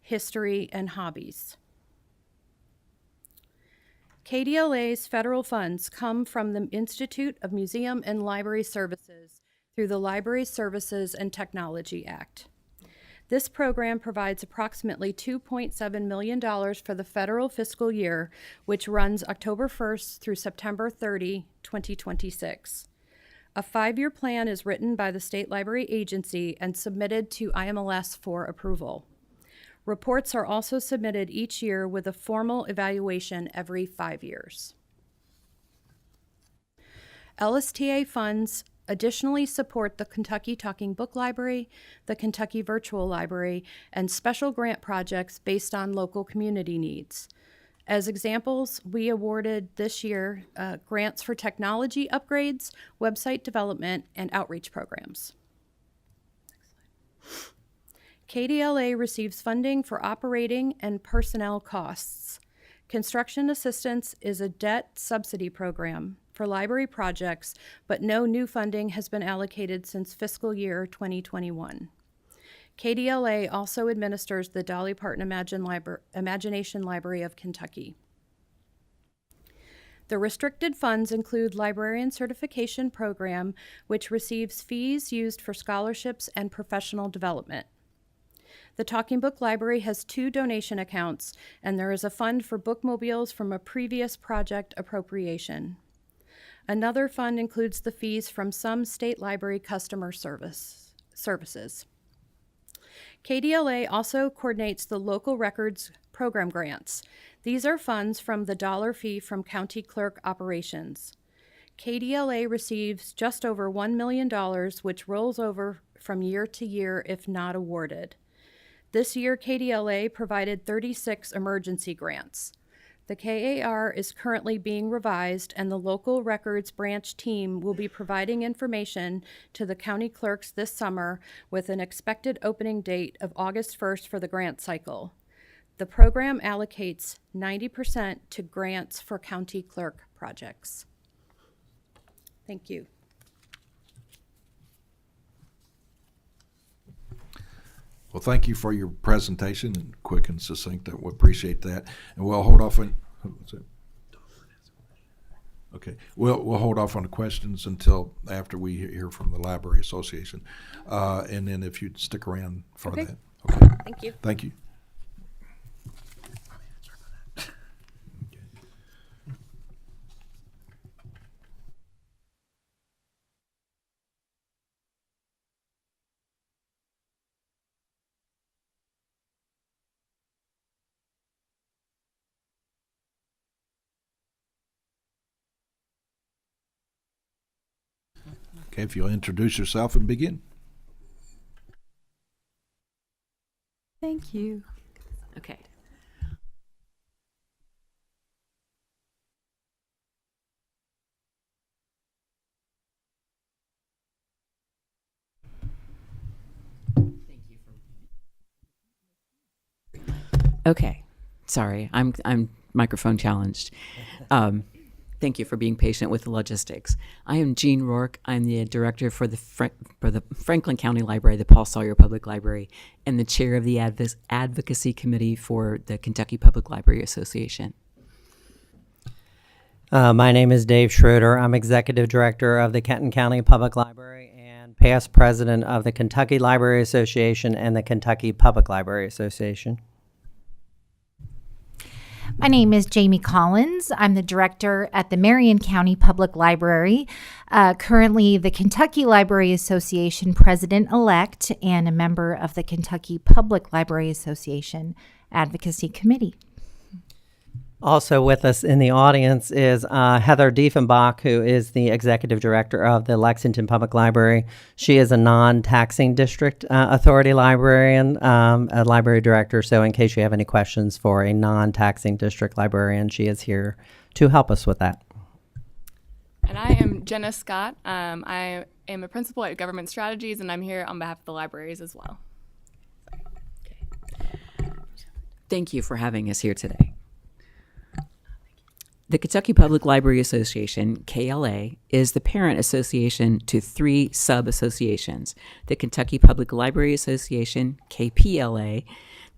history, and hobbies. KDLA's federal funds come from the Institute of Museum and Library Services through the Library Services and Technology Act. This program provides approximately $2.7 million for the federal fiscal year, which runs October 1st through September 30, 2026. A 5-year plan is written by the State Library Agency and submitted to IMLS for approval. Reports are also submitted each year with a formal evaluation every 5 years. LSTA funds additionally support the Kentucky Talking Book Library, the Kentucky Virtual Library, and special grant projects based on local community needs. As examples, we awarded this year grants for technology upgrades, website development, and outreach programs. KDLA receives funding for operating and personnel costs. Construction assistance is a debt subsidy program for library projects, but no new funding has been allocated since fiscal year 2021. KDLA also administers the Dolly Parton Imagination Library of Kentucky. The restricted funds include Librarian Certification Program, which receives fees used for scholarships and professional development. The Talking Book Library has 2 donation accounts, and there is a fund for bookmobiles from a previous project appropriation. Another fund includes the fees from some state library customer services. KDLA also coordinates the local records program grants. These are funds from the dollar fee from county clerk operations. KDLA receives just over $1 million, which rolls over from year to year if not awarded. This year, KDLA provided 36 emergency grants. The KAR is currently being revised, and the local records branch team will be providing information to the county clerks this summer with an expected opening date of August 1st for the grant cycle. The program allocates 90% to grants for county clerk projects. Thank you. Well, thank you for your presentation, and quick and succinct. We appreciate that. And we'll hold off on. Okay, we'll hold off on the questions until after we hear from the Library Association, and then if you'd stick around for Okay. that. Okay. Thank you. Thank you. Okay, if you'll introduce yourself and begin. Thank you. Okay. Okay. Sorry, I'm microphone challenged. Thank you for being patient with the logistics. I am Jean Rourke. I'm the director for the Franklin County Library, the Paul Sawyer Public Library, and the chair of the Advocacy Committee for the Kentucky Public Library Association. My name is Dave Schroeder. I'm executive director of the Kenton County Public Library and past president of the Kentucky Library Association and the Kentucky Public Library Association. My name is Jamie Collins. I'm the director at the Marion County Public Library, currently the Kentucky Library Association president-elect and a member of the Kentucky Public Library Association Advocacy Committee. Also with us in the audience is Heather Diefenbach, who is the executive director of the Lexington Public Library. She is a non-taxing district authority librarian, a library director. So in case you have any questions for a non-taxing district librarian, she is here to help us with that. And I am Jenna Scott. I am a principal at Government Strategies, and I'm here on behalf of the libraries as well. Thank you for having us here today. The Kentucky Public Library Association, KLA, is the parent association to 3 sub-associations: the Kentucky Public Library Association, KPLA,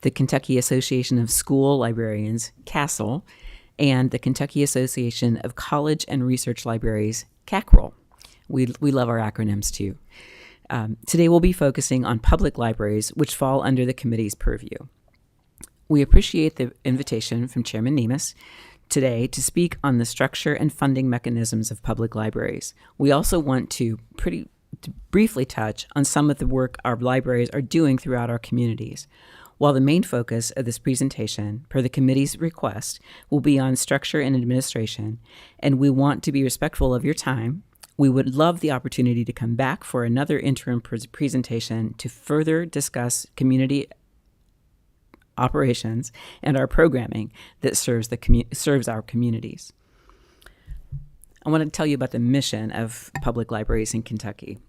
the Kentucky Association of School Librarians, CASL, and the Kentucky Association of College and Research Libraries, CACRL. We love our acronyms too. Today we'll be focusing on public libraries, which fall under the committee's purview. We appreciate the invitation from Chairman Nemes today to speak on the structure and funding mechanisms of public libraries. We also want to briefly touch on some of the work our libraries are doing throughout our communities. While the main focus of this presentation, per the committee's request, will be on structure and administration, and we want to be respectful of your time, we would love the opportunity to come back for another interim presentation to further discuss community operations and our programming that serves our communities. I want to tell you about the mission of public libraries in Kentucky.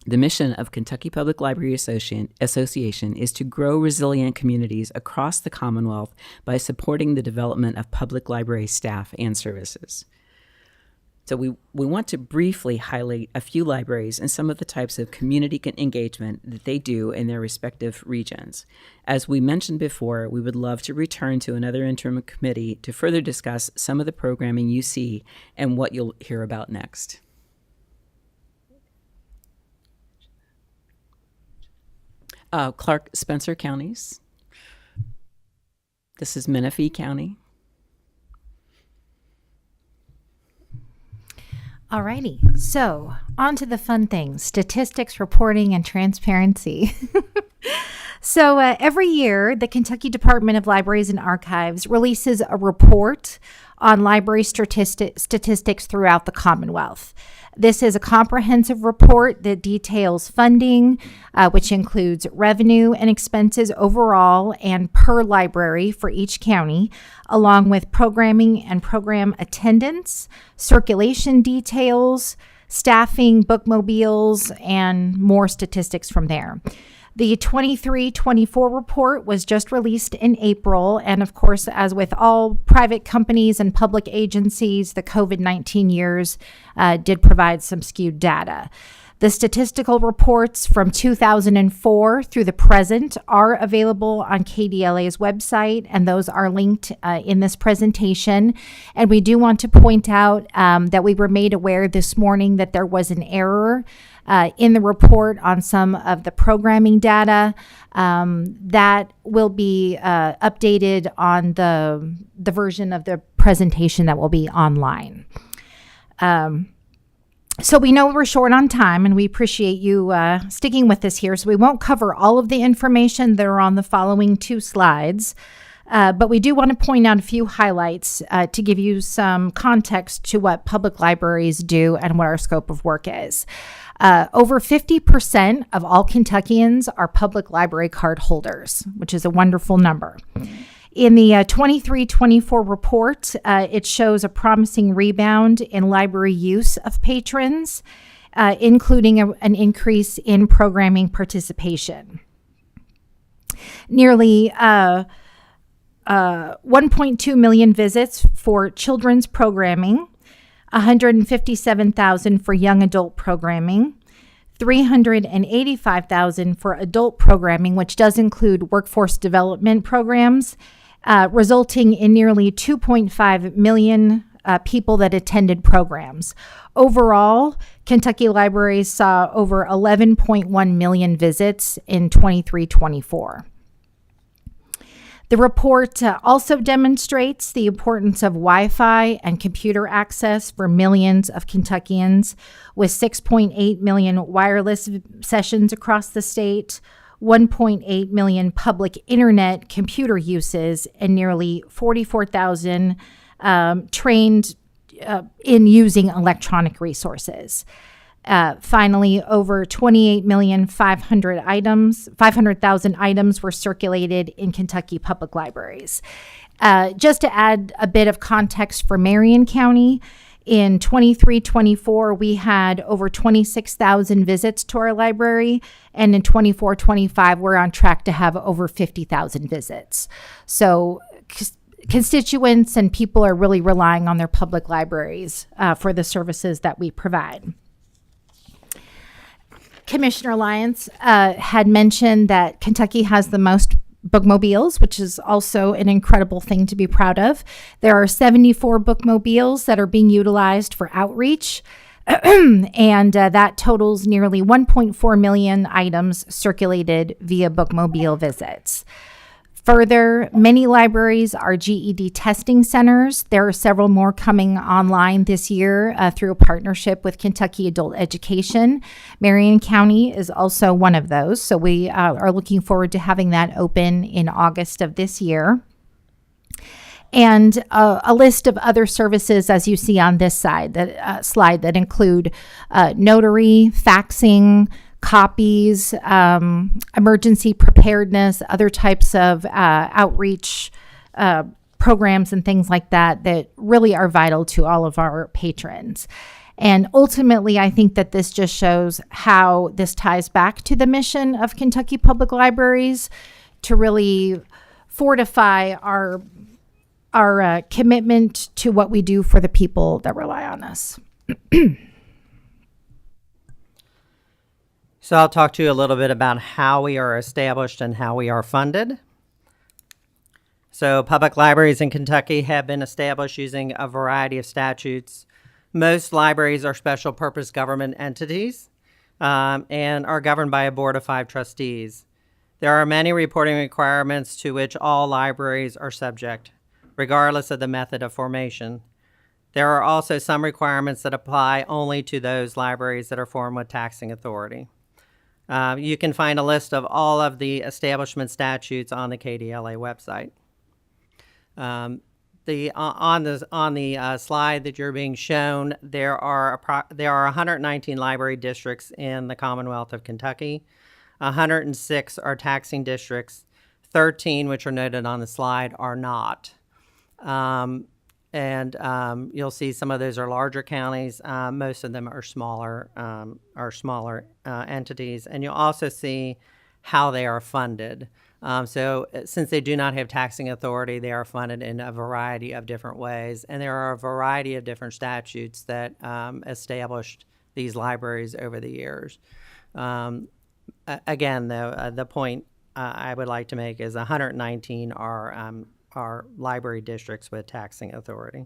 The mission of Kentucky Public Library Association is to grow resilient communities across the Commonwealth by supporting the development of public library staff and services. So we want to briefly highlight a few libraries and some of the types of community engagement that they do in their respective regions. As we mentioned before, we would love to return to another interim committee to further discuss some of the programming you see and what you'll hear about next. Clark Spencer counties. This is Menifee County. Alrighty, so on to the fun things: statistics, reporting, and transparency. So every year, the Kentucky Department of Libraries and Archives releases a report on library statistics throughout the Commonwealth. This is a comprehensive report that details funding, which includes revenue and expenses overall and per library for each county, along with programming and program attendance, circulation details, staffing, bookmobiles, and more statistics from there. The 23-24 report was just released in April, and of course, as with all private companies and public agencies, the COVID-19 years did provide some skewed data. The statistical reports from 2004 through the present are available on KDLA's website, and those are linked in this presentation. And we do want to point out that we were made aware this morning that there was an error in the report on some of the programming data. That will be updated on the version of the presentation that will be online. So we know we're short on time, and we appreciate you sticking with us here. So we won't cover all of the information that are on the following 2 slides, but we do want to point out a few highlights to give you some context to what public libraries do and what our scope of work is. Over 50% of all Kentuckians are public library card holders, which is a wonderful number. In the 23-24 report, it shows a promising rebound in library use of patrons, including an increase in programming participation. Nearly 1.2 million visits for children's programming, 157,000 for young adult programming, 385,000 for adult programming, which does include workforce development programs, resulting in nearly 2.5 million people that attended programs. Overall, Kentucky Libraries saw over 11.1 million visits in 23-24. The report also demonstrates the importance of Wi-Fi and computer access for millions of Kentuckians, with 6.8 million wireless sessions across the state, 1.8 million public internet computer uses, and nearly 44,000 trained in using electronic resources. Finally, over 28,500,000 items were circulated in Kentucky public libraries. Just to add a bit of context for Marion County, in 23-24, we had over 26,000 visits to our library, and in 24-25, we're on track to have over 50,000 visits. So constituents and people are really relying on their public libraries for the services that we provide. Commissioner Lyons had mentioned that Kentucky has the most bookmobiles, which is also an incredible thing to be proud of. There are 74 bookmobiles that are being utilized for outreach, and that totals nearly 1.4 million items circulated via bookmobile visits. Further, many libraries are GED testing centers. There are several more coming online this year through a partnership with Kentucky Adult Education. Marion County is also one of those, so we are looking forward to having that open in August of this year. And a list of other services, as you see on this slide, that include notary, faxing, copies, emergency preparedness, other types of outreach programs and things like that that really are vital to all of our patrons. And ultimately, I think that this just shows how this ties back to the mission of Kentucky Public Libraries to really fortify our commitment to what we do for the people that rely on us. So I'll talk to you a little bit about how we are established and how we are funded. So public libraries in Kentucky have been established using a variety of statutes. Most libraries are special purpose government entities and are governed by a board of 5 trustees. There are many reporting requirements to which all libraries are subject, regardless of the method of formation. There are also some requirements that apply only to those libraries that are formed with taxing authority. You can find a list of all of the establishment statutes on the KDLA website. On the slide that you're being shown, there are 119 library districts in the Commonwealth of Kentucky. 106 are taxing districts. 13, which are noted on the slide, are not. You'll see some of those are larger counties. Most of them are smaller entities. And you'll also see how they are funded. So since they do not have taxing authority, they are funded in a variety of different ways. And there are a variety of different statutes that established these libraries over the years. Again, though, the point I would like to make is 119 are library districts with taxing authority.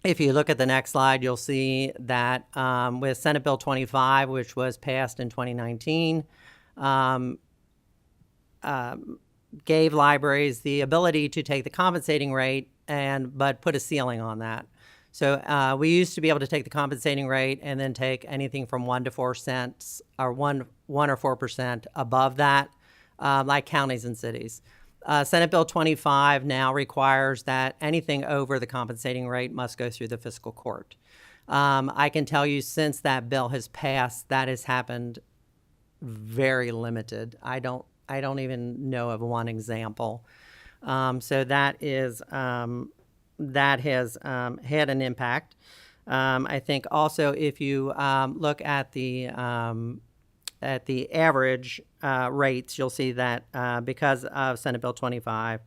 If you look at the next slide, you'll see that with Senate Bill 25, which was passed in 2019, gave libraries the ability to take the compensating rate but put a ceiling on that. So we used to be able to take the compensating rate and then take anything from 1 to 4 cents or 1 or 4% above that, like counties and cities. Senate Bill 25 now requires that anything over the compensating rate must go through the fiscal court. I can tell you since that bill has passed, that has happened very limited. I don't even know of one example. So that has had an impact. I think also if you look at the average rates, you'll see that because of Senate Bill 25,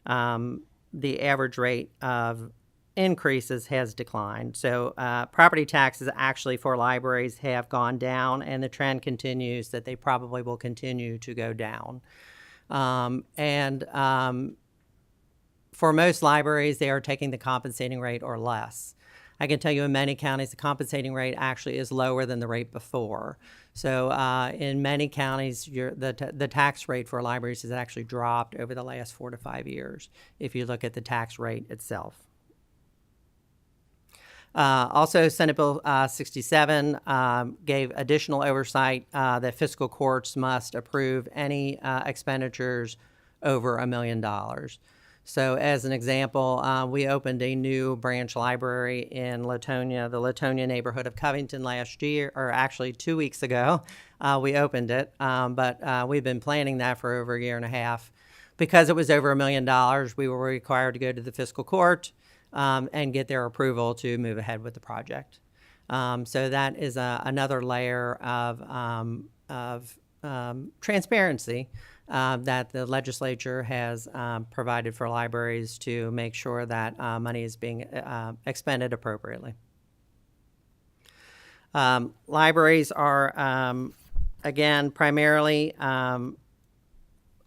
the average rate of increases has declined. So property taxes actually for libraries have gone down, and the trend continues that they probably will continue to go down. For most libraries, they are taking the compensating rate or less. I can tell you in many counties, the compensating rate actually is lower than the rate before. So in many counties, the tax rate for libraries has actually dropped over the last 4 to 5 years, if you look at the tax rate itself. Also, Senate Bill 67 gave additional oversight that fiscal courts must approve any expenditures over $1 million. So as an example, we opened a new branch library in Latonia, the Latonia neighborhood of Covington last year, or actually 2 weeks ago, we opened it. But we've been planning that for over a year and a half. Because it was over $1 million, we were required to go to the fiscal court and get their approval to move ahead with the project. So that is another layer of transparency that the legislature has provided for libraries to make sure that money is being expended appropriately. Libraries are, again, primarily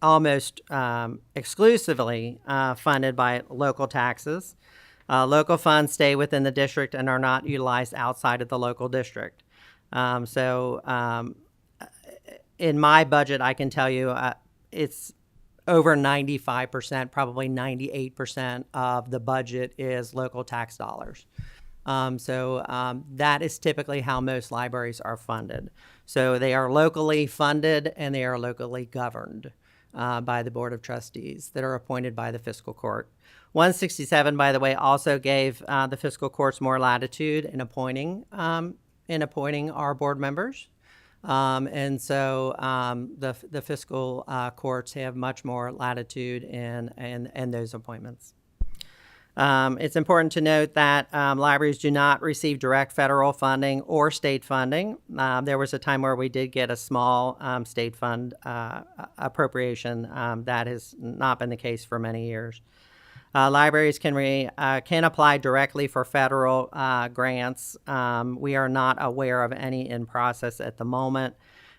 almost exclusively funded by local taxes. Local funds stay within the district and are not utilized outside of the local district. In my budget, I can tell you it's over 95%, probably 98% of the budget is local tax dollars. That is typically how most libraries are funded. So they are locally funded and they are locally governed by the Board of Trustees that are appointed by the fiscal court. 167, by the way, also gave the fiscal courts more latitude in appointing our board members. The fiscal courts have much more latitude in those appointments. It's important to note that libraries do not receive direct federal funding or state funding. There was a time where we did get a small state fund appropriation. That has not been the case for many years. Libraries can apply directly for federal grants. We are not aware of any in process at the moment.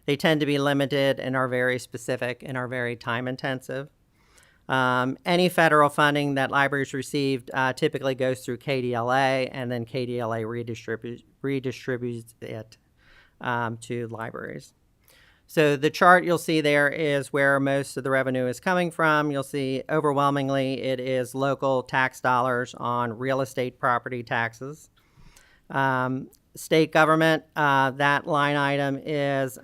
They tend to be limited and are very specific and are very time intensive. Any federal funding that libraries received typically goes through KDLA, and then KDLA redistributes it to libraries. So the chart you'll see there is where most of the revenue is coming from. You'll see overwhelmingly it is local tax dollars on real estate property taxes. State government, that line item is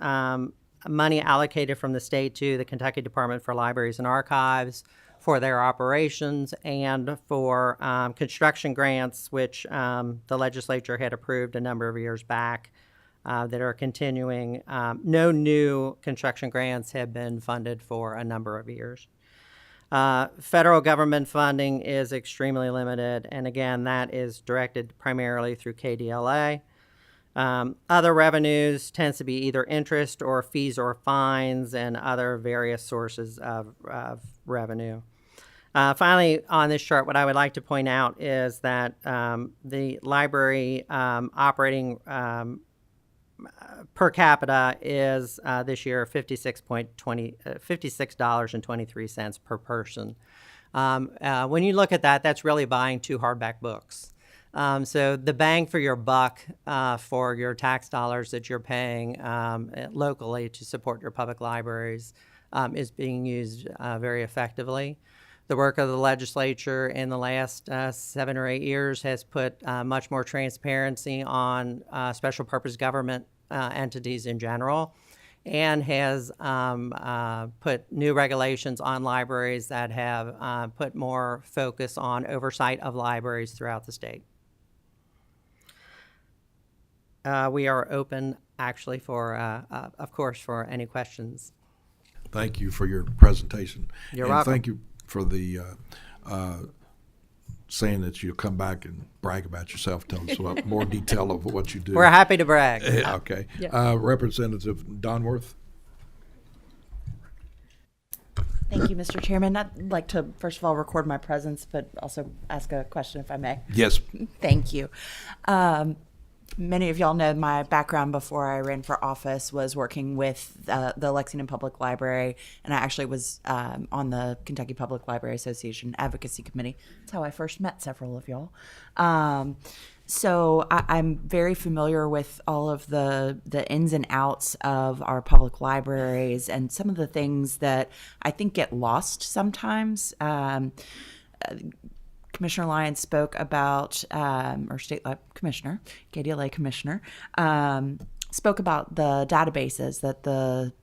money allocated from the state to the Kentucky Department for Libraries and Archives for their operations and for construction grants, which the legislature had approved a number of years back. That are continuing. No new construction grants have been funded for a number of years. Federal government funding is extremely limited, and again, that is directed primarily through KDLA. Other revenues tends to be either interest or fees or fines and other various sources of revenue. Finally, on this chart, what I would like to point out is that the library operating per capita is this year $56.23 per person. When you look at that, that's really buying 2 hardback books. So the bang for your buck for your tax dollars that you're paying locally to support your public libraries is being used very effectively. The work of the legislature in the last 7 or 8 years has put much more transparency on special purpose government entities in general, and has put new regulations on libraries that have put more focus on oversight of libraries throughout the state. We are open, actually, for, of course, for any questions. Thank you for your presentation. You're and welcome. Thank you for the saying that you'll come back and brag about yourself. Tell us about more detail of what you do. We're happy to brag. Okay. Yeah. Representative Donworth. Thank you, Mr. Chairman. I'd like to, first of all, record my presence, but also ask a question, if I may. Yes. Thank you. Many of y'all know my background before I ran for office was working with the Lexington Public Library, and I actually was on the Kentucky Public Library Association Advocacy Committee. That's how I first met several of y'all. So I'm very familiar with all of the ins and outs of our public libraries and some of the things that I think get lost sometimes. Commissioner Lyons spoke about, or State Lab Commissioner, KDLA Commissioner, spoke about the databases that the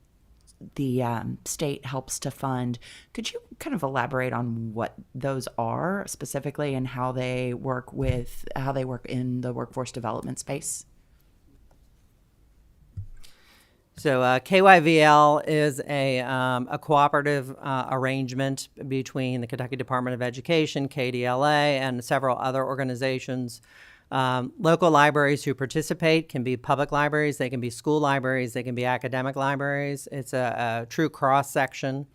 state helps to fund. Could you kind of elaborate on what those are specifically and how they work in the workforce development space? So KYVL is a cooperative arrangement between the Kentucky Department of Education, KDLA, and several other organizations. Local libraries who participate can be public libraries, they can be school libraries, they can be academic libraries. It's a true cross-section.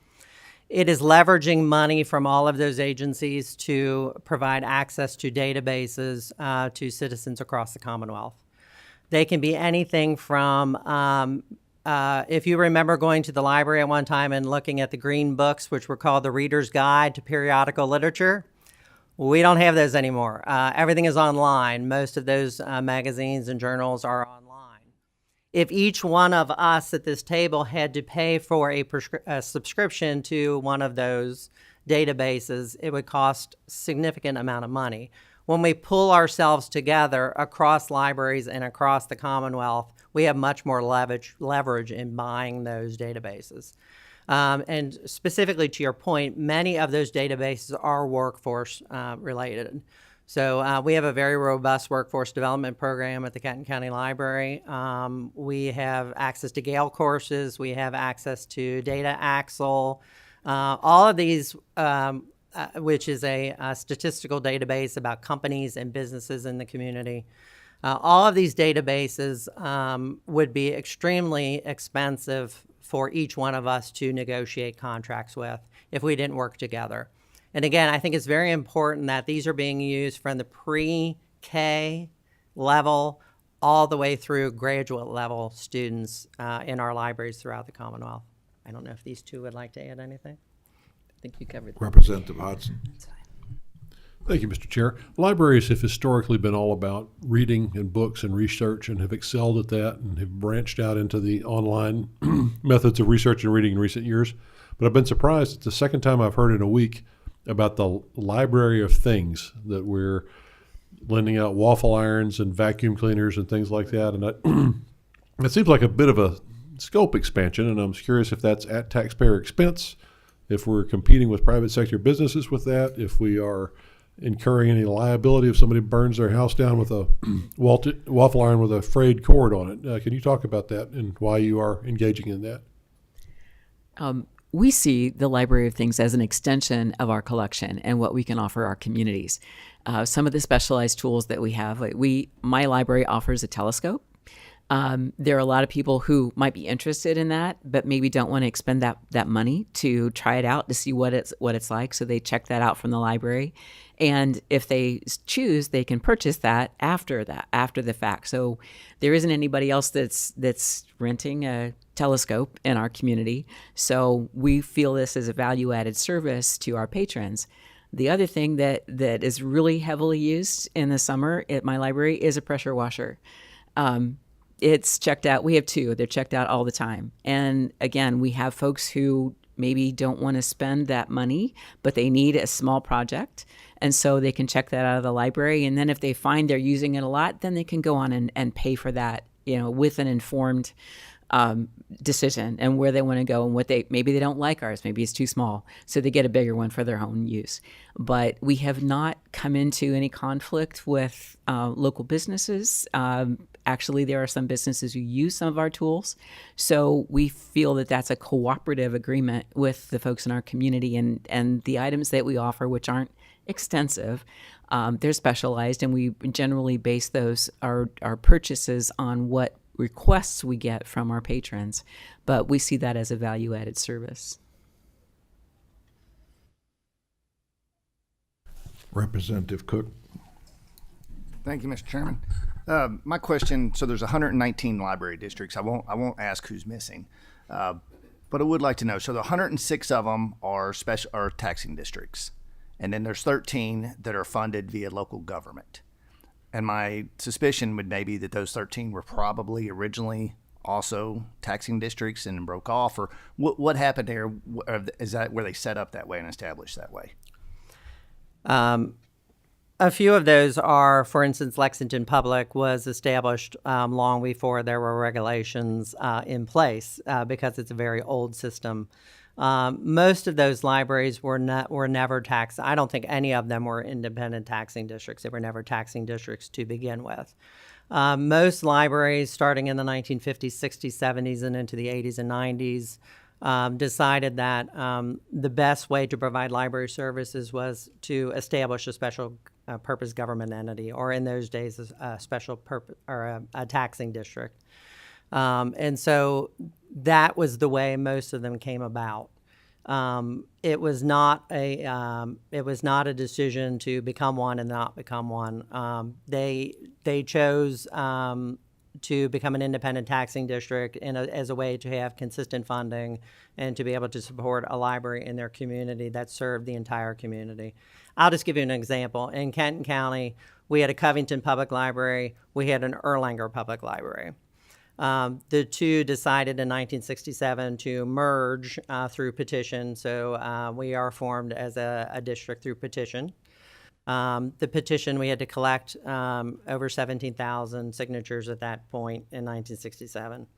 It is leveraging money from all of those agencies to provide access to databases to citizens across the Commonwealth. They can be anything from if you remember going to the library at one time and looking at the green books, which were called the Reader's Guide to Periodical Literature, we don't have those anymore. Everything is online. Most of those magazines and journals are online. If each one of us at this table had to pay for a subscription to one of those databases, it would cost a significant amount of money. When we pull ourselves together across libraries and across the Commonwealth, we have much more leverage in buying those databases. And specifically to your point, many of those databases are workforce related. So we have a very robust workforce development program at the Kenton County Library. We have access to Gale courses. We have access to Data Axle. All of these, which is a statistical database about companies and businesses in the community. All of these databases would be extremely expensive for each one of us to negotiate contracts with if we didn't work together. And again, I think it's very important that these are being used from the pre-K level all the way through graduate level students in our libraries throughout the Commonwealth. I don't know if these two would like to add anything. I think you covered that. Representative Hodson. Thank you, Mr. Chair. Libraries have historically been all about reading and books and research and have excelled at that and have branched out into the online methods of research and reading in recent years. But I've been surprised. It's the second time I've heard in a week about the library of things, that we're lending out waffle irons and vacuum cleaners and things like that. And it seems like a bit of a scope expansion, and I'm curious if that's at taxpayer expense, if we're competing with private sector businesses with that, if we are incurring any liability if somebody burns their house down with a waffle iron with a frayed cord on it. Can you talk about that and why you are engaging in that? We see the Library of Things as an extension of our collection and what we can offer our communities. Some of the specialized tools that we have, my library offers a telescope. There are a lot of people who might be interested in that, but maybe don't want to expend that money to try it out to see what it's like. So they check that out from the library, and if they choose, they can purchase that after the fact. So there isn't anybody else that's renting a telescope in our community. So we feel this as a value-added service to our patrons. The other thing that is really heavily used in the summer at my library is a pressure washer. It's checked out. We have two. They're checked out all the time. And again, we have folks who maybe don't want to spend that money, but they need a small project. And so they can check that out of the library. And then if they find they're using it a lot, then they can go on and pay for that, with an informed decision and where they want to go and maybe they don't like ours, maybe it's too small, so they get a bigger one for their own use. But we have not come into any conflict with local businesses. Actually, there are some businesses who use some of our tools, so we feel that that's a cooperative agreement with the folks in our community, and the items that we offer, which aren't extensive, they're specialized, and we generally base our purchases on what requests we get from our patrons, but we see that as a value-added service. Representative Cook. Thank you, Mr. Chairman. My question, so there's 119 library districts. I won't ask who's missing, but I would like to know. So the 106 of them are taxing districts, and then there's 13 that are funded via local government. And my suspicion would maybe that those 13 were probably originally also taxing districts and broke off, or what happened there? Is that where they set up that way and established that way? A few of those are, for instance, Lexington Public was established long before there were regulations in place because it's a very old system. Most of those libraries were never taxed. I don't think any of them were independent taxing districts. They were never taxing districts to begin with. Most libraries, starting in the 1950s, 60s, 70s, and into the 80s and 90s, decided that the best way to provide library services was to establish a special purpose government entity, or in those days, a special purpose or a taxing district. And so that was the way most of them came about. It was not a decision to become one and not become one. They chose to become an independent taxing district as a way to have consistent funding and to be able to support a library in their community that served the entire community. I'll just give you an example. In Kenton County, we had a Covington Public Library. We had an Erlanger Public Library. The two decided in 1967 to merge through petition, so we are formed as a district through petition. The petition, we had to collect over 17,000 signatures at that point in 1967.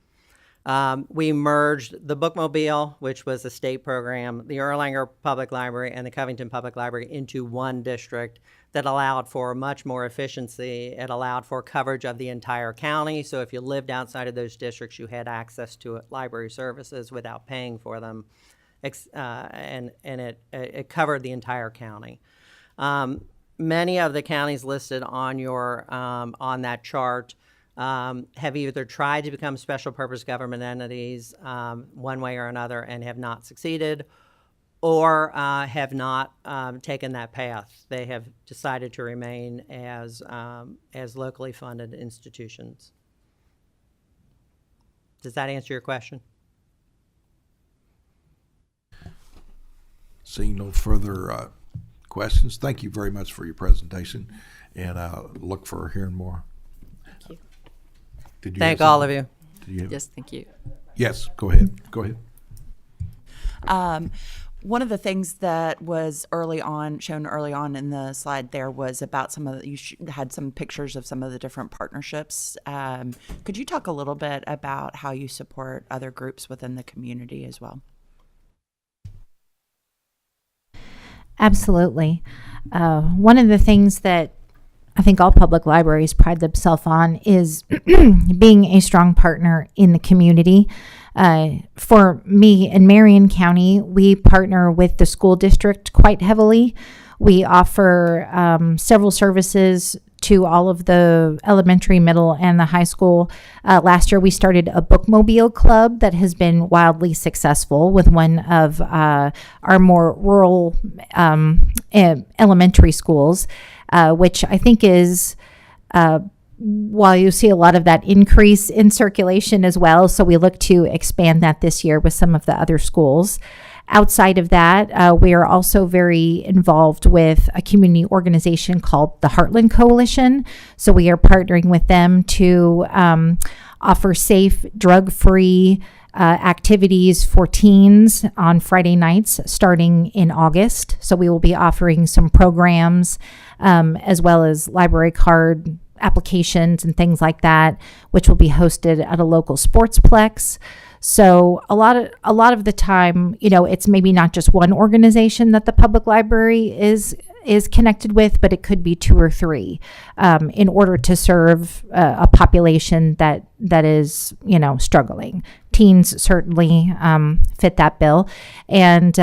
We merged the Bookmobile, which was a state program, the Erlanger Public Library, and the Covington Public Library into one district that allowed for much more efficiency. It allowed for coverage of the entire county. So if you lived outside of those districts, you had access to library services without paying for them. And it covered the entire county. Many of the counties listed on that chart have either tried to become special purpose government entities one way or another and have not succeeded, or have not taken that path. They have decided to remain as locally funded institutions. Does that answer your question? Seeing no further questions, thank you very much for your presentation, and I look for hearing more. Thank you. Did you Thank all of you. Yes, thank you. Yes, go ahead. Go ahead. One of the things that was shown early on in the slide there was about you had some pictures of some of the different partnerships. Could you talk a little bit about how you support other groups within the community as well? Absolutely. One of the things that I think all public libraries pride themselves on is being a strong partner in the community. For me in Marion County, we partner with the school district quite heavily. We offer several services to all of the elementary, middle, and the high school. Last year, we started a bookmobile club that has been wildly successful with one of our more rural elementary schools, which I think is while you see a lot of that increase in circulation as well. So we look to expand that this year with some of the other schools. Outside of that, we are also very involved with a community organization called the Heartland Coalition. So we are partnering with them to offer safe, drug-free activities for teens on Friday nights starting in August. So we will be offering some programs as well as library card applications and things like that, which will be hosted at a local sportsplex. So a lot of the time, it's maybe not just one organization that the public library is connected with, but it could be two or three in order to serve a population that is struggling. Teens certainly fit that bill, and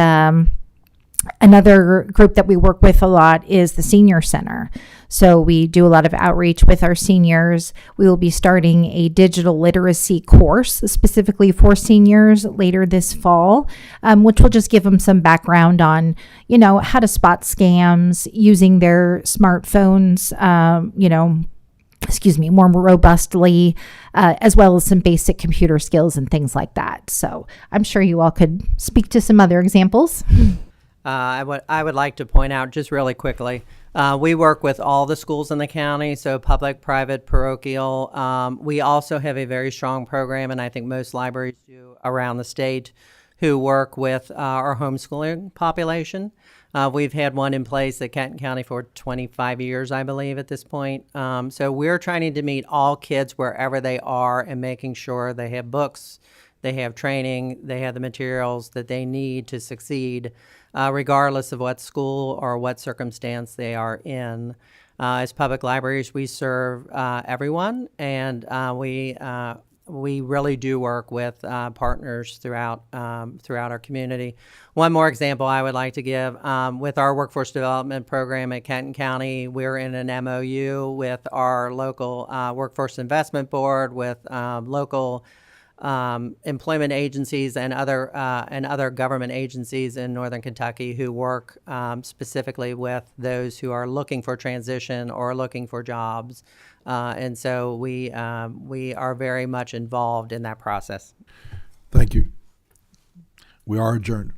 another group that we work with a lot is the Senior Center. So we do a lot of outreach with our seniors. We will be starting a digital literacy course specifically for seniors later this fall, which will just give them some background on, how to spot scams using their smartphones, more robustly, as well as some basic computer skills and things like that. So I'm sure you all could speak to some other examples. I would like to point out just really quickly, we work with all the schools in the county, so public, private, parochial. We also have a very strong program, and I think most libraries do around the state, who work with our homeschooling population. We've had one in place at Kenton County for 25 years, I believe, at this point. So we're trying to meet all kids wherever they are and making sure they have books, they have training, they have the materials that they need to succeed, regardless of what school or what circumstance they are in. As public libraries, we serve everyone, and we really do work with partners throughout our community. One more example I would like to give, with our workforce development program at Kenton County, we're in an MOU with our local workforce investment board, with local employment agencies and other government agencies in Northern Kentucky who work specifically with those who are looking for transition or looking for jobs. And so we are very much involved in that process. Thank you. We are adjourned.